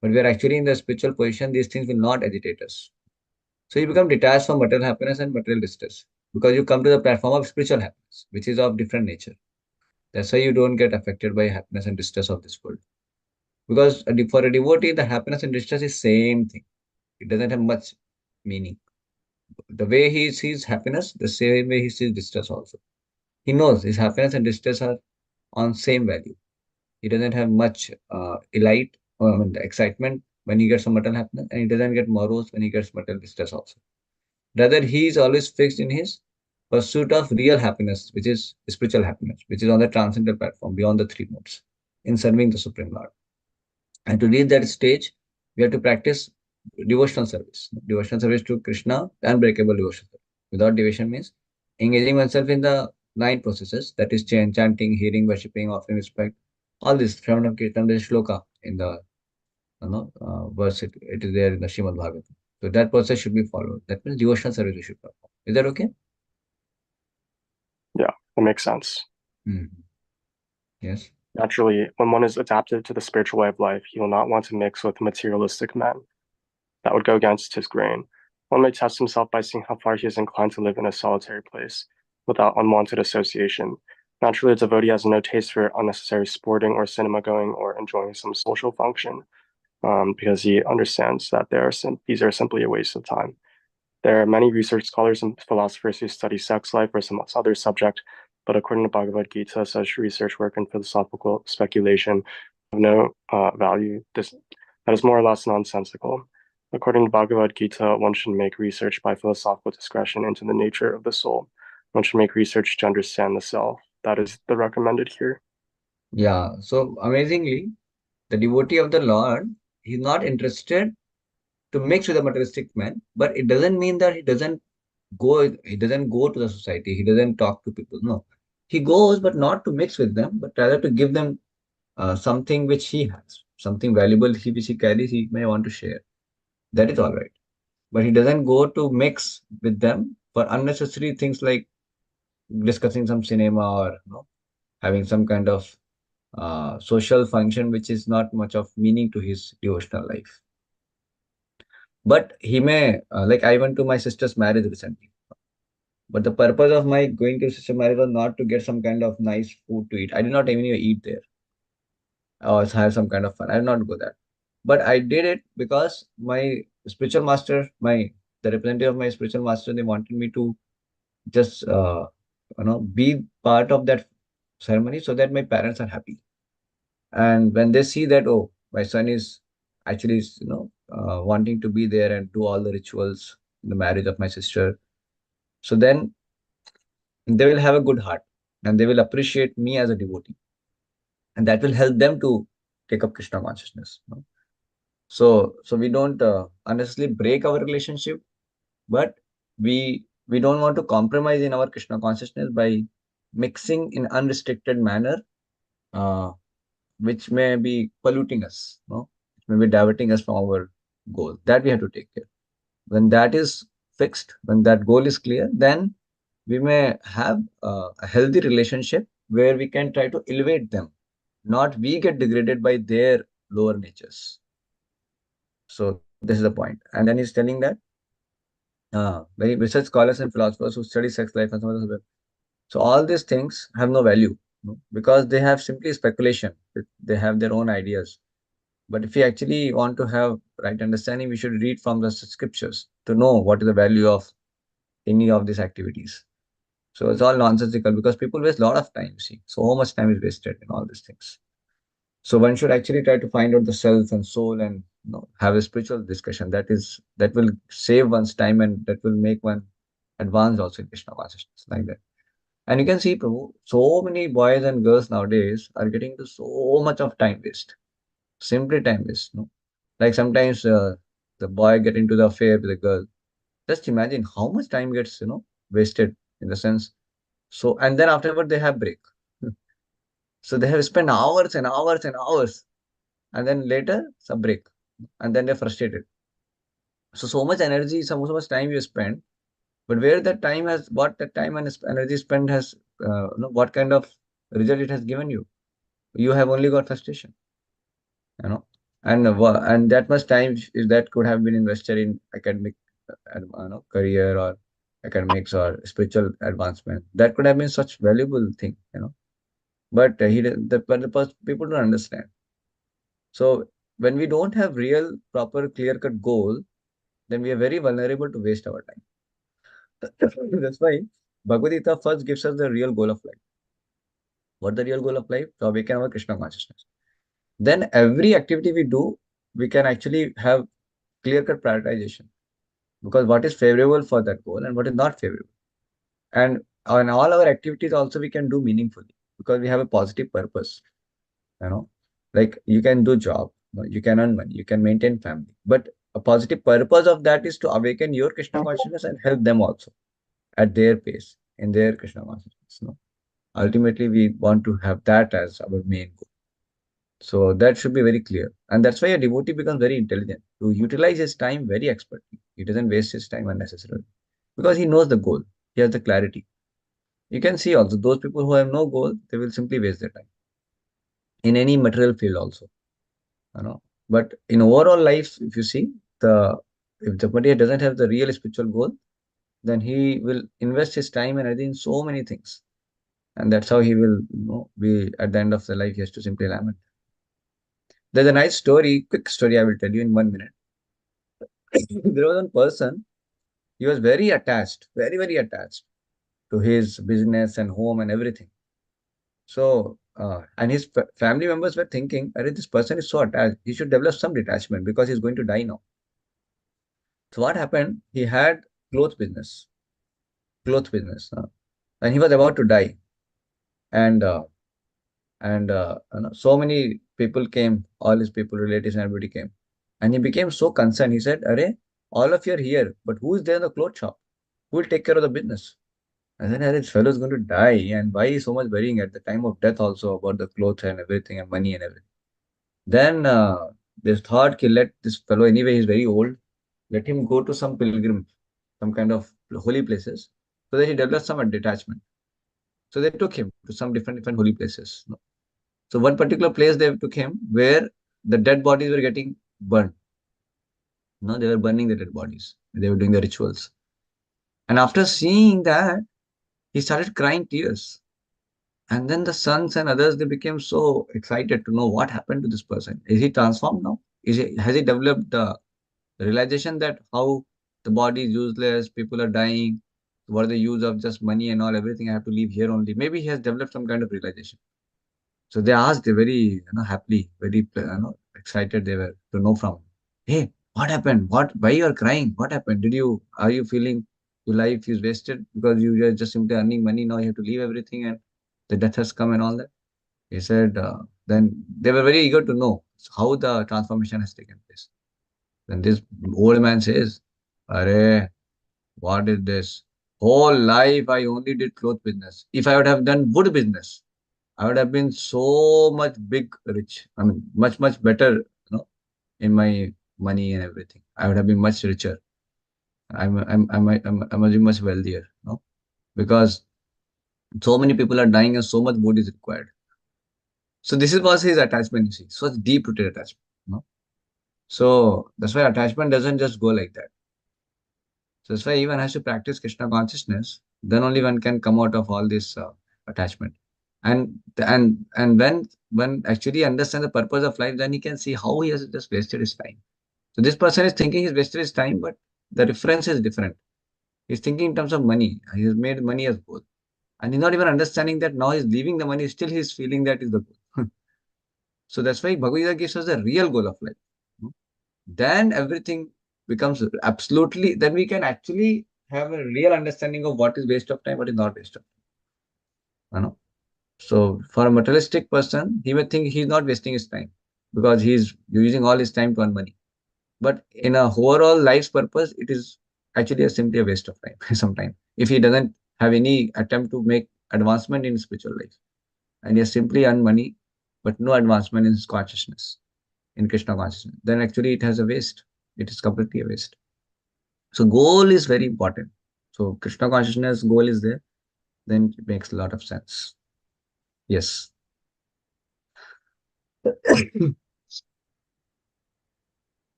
But we are actually in the spiritual position, these things will not agitate us. So you become detached from material happiness and material distress because you come to the platform of spiritual happiness, which is of different nature. That's why you don't get affected by happiness and distress of this world. Because for a devotee, the happiness and distress is same thing. It doesn't have much meaning. The way he sees happiness, the same way he sees distress also. He knows his happiness and distress are on same value. He doesn't have much elite or I mean, the excitement when he gets some material happiness, and he doesn't get morose when he gets material distress also. Rather, he is always fixed in his pursuit of real happiness, which is spiritual happiness, which is on the transcendental platform beyond the three modes, in serving the Supreme Lord. And to reach that stage, we have to practice devotional service. Devotional service to Krishna, unbreakable devotion. Without devotion means engaging oneself in the nine processes, that is chanting, hearing, worshipping, offering respect, all this, Shravanam Kirtan, there is shloka in the verse, it is there in the Srimad Bhagavatam. So that process should be followed. That means devotional service we should perform. Is that okay? Yeah, that makes sense. Mhm. Yes. Naturally, when one is adapted to the spiritual way of life, he will not want to mix with materialistic men. That would go against his grain. One may test himself by seeing how far he is inclined to live in a solitary place without unwanted association. Naturally, a devotee has no taste for unnecessary sporting or cinema going or enjoying some social function because he understands that these are simply a waste of time. There are many research scholars and philosophers who study sex life or some other subject, but according to Bhagavad Gita, such research work and philosophical speculation have no value. That is more or less nonsensical. According to Bhagavad Gita, one should make research by philosophical discretion into the nature of the soul. One should make research to understand the self. That is the recommended here. Yeah. So amazingly, the devotee of the Lord, he's not interested to mix with a materialistic man, but it doesn't mean that he doesn't go to the society, he doesn't talk to people. No. He goes, but not to mix with them, but rather to give them something which he has, something valuable which he carries, he may want to share. That is all right. But he doesn't go to mix with them for unnecessary things like discussing some cinema or having some kind of social function which is not much of meaning to his devotional life. But he may, like I went to my sister's marriage recently. But the purpose of my going to sister marriage was not to get some kind of nice food to eat. I did not even eat there or have some kind of fun. I did not go there. But I did it because my spiritual master, the representative of my spiritual master, they wanted me to just be part of that ceremony so that my parents are happy. And when they see that, oh, my son is actually wanting to be there and do all the rituals in the marriage of my sister, so then they will have a good heart and they will appreciate me as a devotee, and that will help them to take up Krishna consciousness. So we don't unnecessarily break our relationship, but we don't want to compromise in our Krishna consciousness by mixing in unrestricted manner, uh, which may be polluting us, no? Which may be diverting us from our goal. That we have to take care. When that is fixed, when that goal is clear, then we may have a healthy relationship where we can try to elevate them, not we get degraded by their lower natures. So this is the point. And then he's telling that many research scholars and philosophers who study sex life and some other. So all these things have no value, because they have simply speculation. They have their own ideas. But if we actually want to have right understanding, we should read from the scriptures to know what is the value of any of these activities. So it's all nonsensical because people waste a lot of time. See, so much time is wasted in all these things. So one should actually try to find out the self and soul and have a spiritual discussion. That will save one's time and that will make one advance also in Krishna consciousness like that. And you can see, Prabhu, so many boys and girls nowadays are getting into so much of time waste, simply time waste. No, like sometimes the boy get into the affair with the girl. Just imagine how much time gets wasted in the sense. So and then afterward they have break. So they have spent hours and hours and hours, and then later some break, and then they're frustrated. So much energy, so much time you spend, but where that time has, what that time and energy spent has, what kind of result it has given you? You have only got frustration, you know, and that much time is that could have been invested in academic, career or academics or spiritual advancement. That could have been such valuable thing. But people don't understand. So when we don't have real, proper, clear-cut goal, then we are very vulnerable to waste our time. That's why Bhagavad Gita first gives us the real goal of life. What the real goal of life? To awaken our Krishna consciousness. Then every activity we do, we can actually have clear-cut prioritization, because what is favorable for that goal and what is not favorable. And on all our activities also we can do meaningfully because we have a positive purpose. You know, like you can do job, you can earn money, you can maintain family, but a positive purpose of that is to awaken your Krishna consciousness and help them also at their pace in their Krishna consciousness. Ultimately we want to have that as our main goal. So that should be very clear, and that's why a devotee becomes very intelligent to utilize his time very expertly. He doesn't waste his time unnecessarily because he knows the goal, he has the clarity. You can see also those people who have no goal, they will simply waste their time in any material field also. you know but in overall life, if you see, the if the party doesn't have the real spiritual goal, then he will invest his time and energy in so many things, and that's how he will be at the end of the life. He has to simply lament. There's a nice story, quick story I will tell you in 1 minute. There was one person. He was very attached, very attached to his business and home and everything. So and his family members were thinking, this person is so attached, he should develop some detachment because he's going to die now. So what happened? He had clothes business, clothes business, and he was about to die. And so many people came, all his people, relatives, and everybody came. And he became so concerned. He said, "Arey, all of you are here, but who is there in the clothes shop? Who will take care of the business?" And then, this fellow is going to die, and why is so much worrying at the time of death also about the clothes and everything and money and everything? Then this thought, ki let this fellow, anyway, he's very old, let him go to some pilgrim, some kind of holy places, so that he develops some detachment. So they took him to some different holy places. So one particular place they took him where the dead bodies were getting burned. No, they were burning the dead bodies. They were doing the rituals. And after seeing that, he started crying tears. And then the sons and others, they became so excited to know what happened to this person. Is he transformed now? Has he developed the realization that how the body is useless, people are dying, what are the use of just money and all, everything I have to leave here only. Maybe he has developed some kind of realization. So they asked, they very happily, very excited they were to know from, hey, what happened? Why you are crying? What happened? Are you feeling your life is wasted because you are just simply earning money? Now you have to leave everything and the death has come and all that. He said, then they were very eager to know how the transformation has taken place. Then this old man says, Arey, what is this? Whole life I only did cloth business. If I would have done wood business, I would have been so much big rich. I mean, much better, in my money and everything. I would have been much richer. I'm much wealthier, because so many people are dying and so much wood is required. So this is was his attachment, you see. So it's deep rooted attachment, So that's why attachment doesn't just go like that. So that's why even has to practice Krishna consciousness. Then only one can come out of all this attachment. And when actually understand the purpose of life, then he can see how he has just wasted his time. So this person is thinking he's wasted his time, but the reference is different. He's thinking in terms of money. He has made money as goal. And he's not even understanding that now he's leaving the money, still he's feeling that is the goal. So that's why Bhagavad Gita gives us the real goal of life. Then everything becomes absolutely, then we can actually have a real understanding of what is waste of time, what is not waste of time. So for a materialistic person, he may think he's not wasting his time because he's using all his time to earn money. But in a overall life's purpose, it is actually simply a waste of time sometimes. If he doesn't have any attempt to make advancement in spiritual life and he has simply earned money, but no advancement in his consciousness, in Krishna consciousness, then actually it has a waste. It is completely a waste. So goal is very important. So Krishna consciousness goal is there, then it makes a lot of sense. Yes.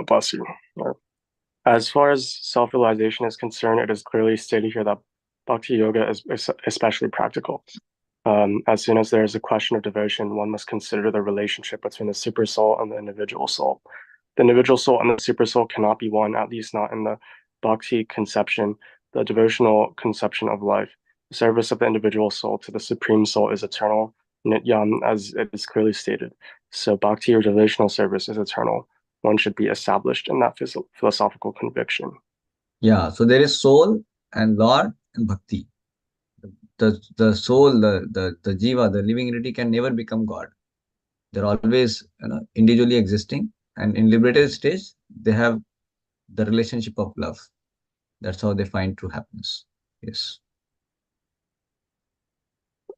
Bless you. As far as self-realization is concerned, it is clearly stated here that bhakti yoga is especially practical. As soon as there is a question of devotion, one must consider the relationship between the super soul and the individual soul. The individual soul and the super soul cannot be one, at least not in the bhakti conception, the devotional conception of life. The service of the individual soul to the supreme soul is eternal, nityam, as it is clearly stated. So bhakti or devotional service is eternal. One should be established in that philosophical conviction. Yeah. So there is soul and Lord and bhakti. The soul, the jiva, the living entity can never become God. They're always individually existing, and in liberated stage, they have the relationship of love. That's how they find true happiness. Yes.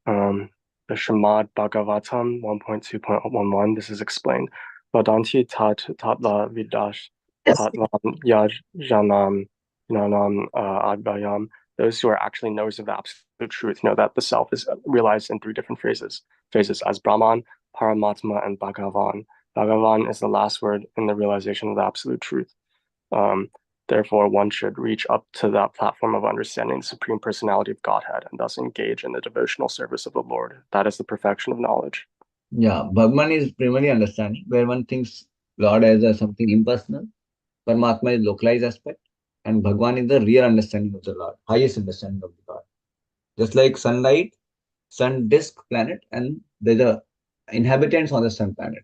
Um, the Srimad Bhagavatam 1.2.11, this is explained. Vadanti tat tatva vidash tatvam yajanam nanam advayam. Those who are actually knowers of the absolute truth know that the self is realized in three different phases as Brahman, Paramatma, and Bhagavan. Bhagavan is the last word in the realization of the absolute truth. Um, Therefore, one should reach up to that platform of understanding the Supreme Personality of Godhead and thus engage in the devotional service of the Lord. That is the perfection of knowledge. Yeah. Bhagwan is primarily understanding, where one thinks Lord as something impersonal. Paramatma is localized aspect, and Bhagwan is the real understanding of the Lord, highest understanding of the God. Just like sunlight, sun disk planet, and there's a inhabitants on the sun planet,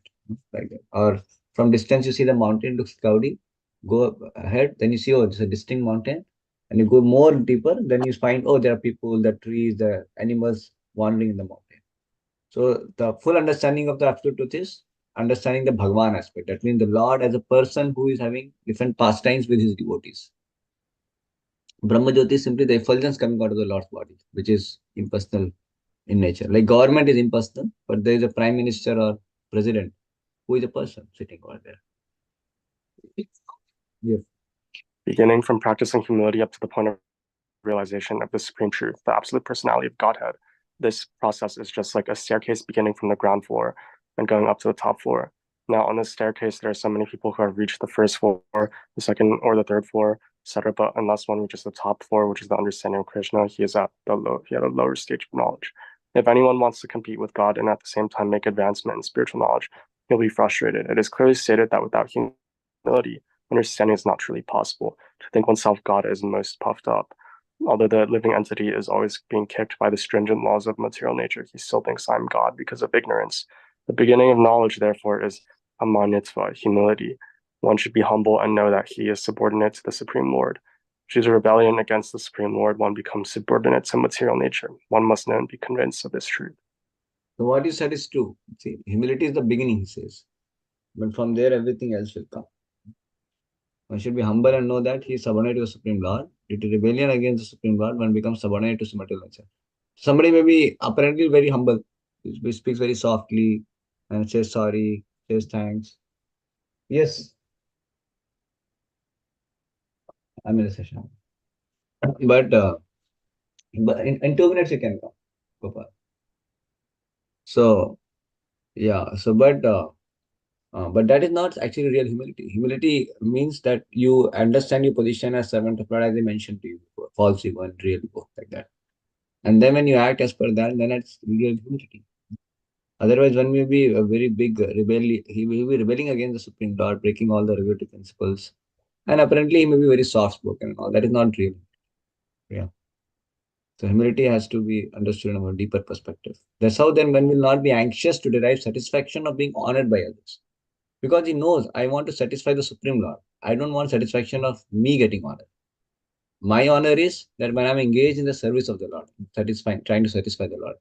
like that. Or from distance, you see the mountain looks cloudy. Go ahead, then you see, oh, it's a distinct mountain. And you go more deeper, then you find, oh, there are people, the trees, the animals wandering in the mountain. So the full understanding of the absolute truth is understanding the Bhagwan aspect. That means the Lord as a person who is having different pastimes with his devotees. Brahma Jyoti is simply the effulgence coming out of the Lord's body, which is impersonal in nature. Like government is impersonal, but there is a prime minister or president who is a person sitting over there. Yes. Beginning from practicing humility up to the point of realization of the supreme truth, the absolute personality of Godhead. This process is just like a staircase beginning from the ground floor and going up to the top floor. Now, on this staircase, there are so many people who have reached the first floor, the second or the third floor, etc. But unless one reaches the top floor, which is the understanding of Krishna, he is he at a lower stage of knowledge. If anyone wants to compete with God and at the same time make advancement in spiritual knowledge, he'll be frustrated. It is clearly stated that without humility, understanding is not truly possible. To think oneself God is most puffed up. Although the living entity is always being kicked by the stringent laws of material nature, he still thinks I'm God because of ignorance. The beginning of knowledge, therefore, is amanitva, humility. One should be humble and know that he is subordinate to the Supreme Lord. Choose a rebellion against the Supreme Lord, one becomes subordinate to material nature. One must know and be convinced of this truth. So what you said is true. See, humility is the beginning, he says. But from there, everything else will come. One should be humble and know that he is subordinate to the Supreme Lord. Due to rebellion against the Supreme Lord, one becomes subordinate to material nature. Somebody may be apparently very humble, speaks very softly, and says sorry, says thanks. Yes, I'm in a session. But in 2 minutes you can come, Gopal. So yeah, but that is not actually real humility. Humility means that you understand your position as servant of God, as I mentioned to you before, false ego and real ego, like that. And then when you act as per that, then it's real humility. Otherwise, one may be a very big rebellion. He will be rebelling against the Supreme Lord, breaking all the relative principles. And apparently, he may be very soft spoken and all. That is not real. Yeah. So, humility has to be understood in a more deeper perspective. That's how then one will not be anxious to derive satisfaction of being honored by others. Because he knows I want to satisfy the Supreme Lord. I don't want satisfaction of me getting honored. My honor is that when I'm engaged in the service of the Lord, satisfying, trying to satisfy the Lord.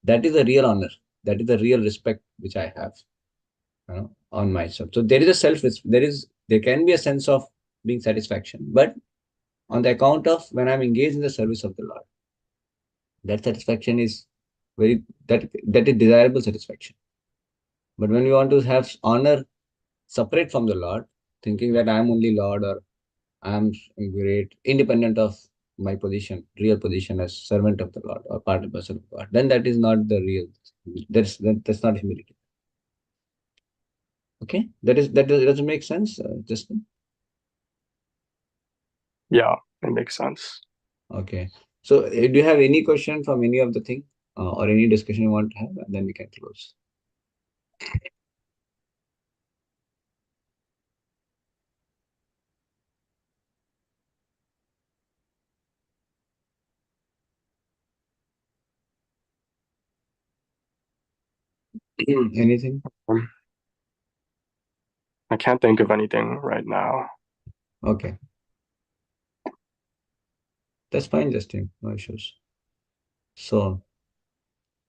That is the real honor. That is the real respect which I have, on myself. So there is a there can be a sense of being satisfaction, but on the account of when I'm engaged in the service of the Lord, that satisfaction is that is desirable satisfaction. But when we want to have honor separate from the Lord, thinking that I'm only Lord or I'm great, independent of my position, real position as servant of the Lord or part and parcel of God, then that is not the real. That's not humility. Okay, that doesn't make sense, Justin. Yeah, it makes sense. Okay. So, do you have any question from any of the thing or any discussion you want to have, and then we can close. Anything? Um, I can't think of anything right now. Okay, that's fine, Justin. No issues. So,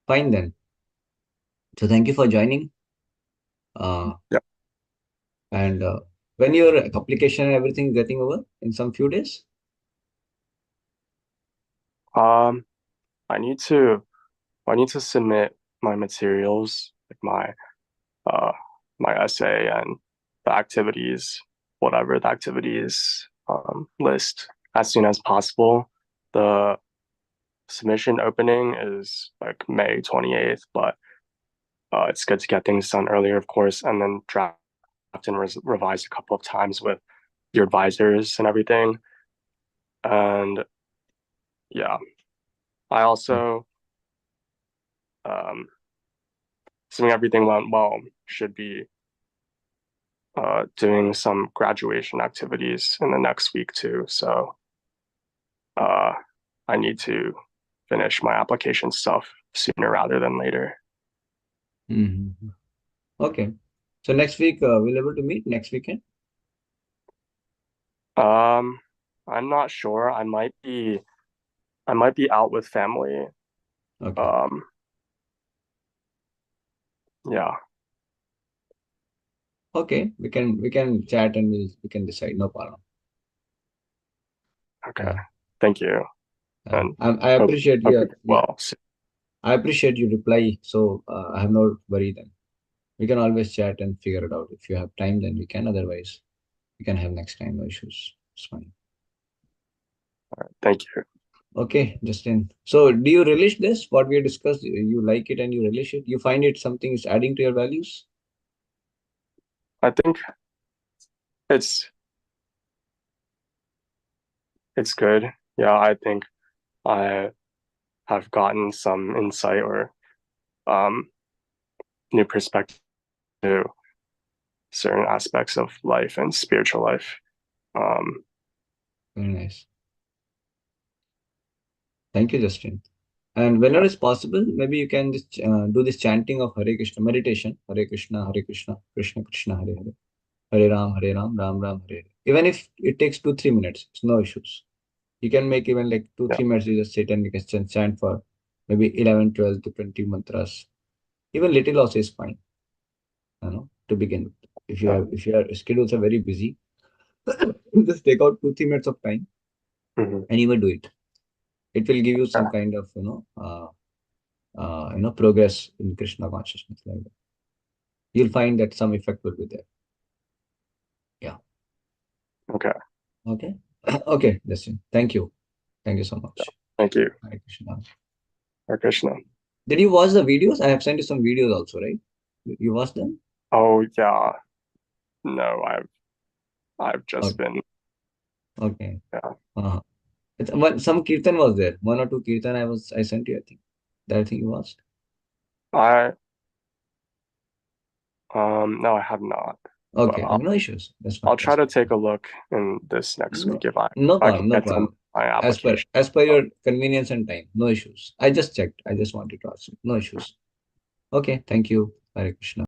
fine then. So, thank you for joining. Uh, Yeah. and when your application and everything getting over in some few days. Um, I need to I need to submit my materials, like uh my essay and the activities, whatever the activities list as soon as possible. The submission opening is like May 28th, but it's good to get things done earlier, of course, and then draft and revise a couple of times with your advisors and everything. And yeah, I also, um, assuming everything went well, should be doing some graduation activities in the next week too. So uh, I need to finish my application stuff sooner rather than later. Mhm. Okay. So next week we'll able to meet next weekend. Um, I'm not sure. I might be out with family. Okay. Um, yeah. Okay. We can chat and we can decide. No problem. Okay. Yeah. Thank you, and I hope appreciate hope you your get yeah. well. I appreciate your reply. So I have no worry then. We can always chat and figure it out. If you have time, then we can. Otherwise, we can have next time. No issues. It's fine. Thank you. Okay, Justin. So, do you relish this? What we discussed, you like it and you relish it? You find it something is adding to your values? I think it's it's good. Yeah, I think I have gotten some insight or um, new perspective to certain aspects of life and spiritual life. Um, Very nice. Thank you, Justin. And whenever yeah, it's possible, maybe you can just do this chanting of Hare Krishna meditation. Hare Krishna, Krishna Krishna, Hare Hare. Hare Ram, Ram Ram, Hare Hare. Even if it takes 2 3 minutes, it's no issues. You can make even like two, yeah, 3 minutes, you just sit and you can chant for maybe 11, 12 to 20 mantras. Even little also is fine, to begin with. If your schedules are very busy, just take out 2 3 minutes of time Hmm. and you will do it. It will give you some Okay. kind of progress in Krishna consciousness. Like that. You'll find that some effect will be there. Yeah. Okay. Okay. Okay. Listen. Thank you. Thank you so much. Thank you. Hare Krishna. Hare Krishna. Did you watch the videos? I have sent you some videos also, right? You watched them? Oh yeah. No, I've just Okay. been, Okay. yeah. Uh-huh. Some kirtan was there. One or two kirtan I sent you, I think. That I think you watched. I no, I have not. But Okay. Okay. No issues. That's fine. I'll try That's to fine. take a look in this next No, week if no I can problem. No get to problem. my As per application. as per Uh, your convenience and time. No issues. I just checked. I just wanted to ask you. No issues. Okay. Thank you. Hare Krishna.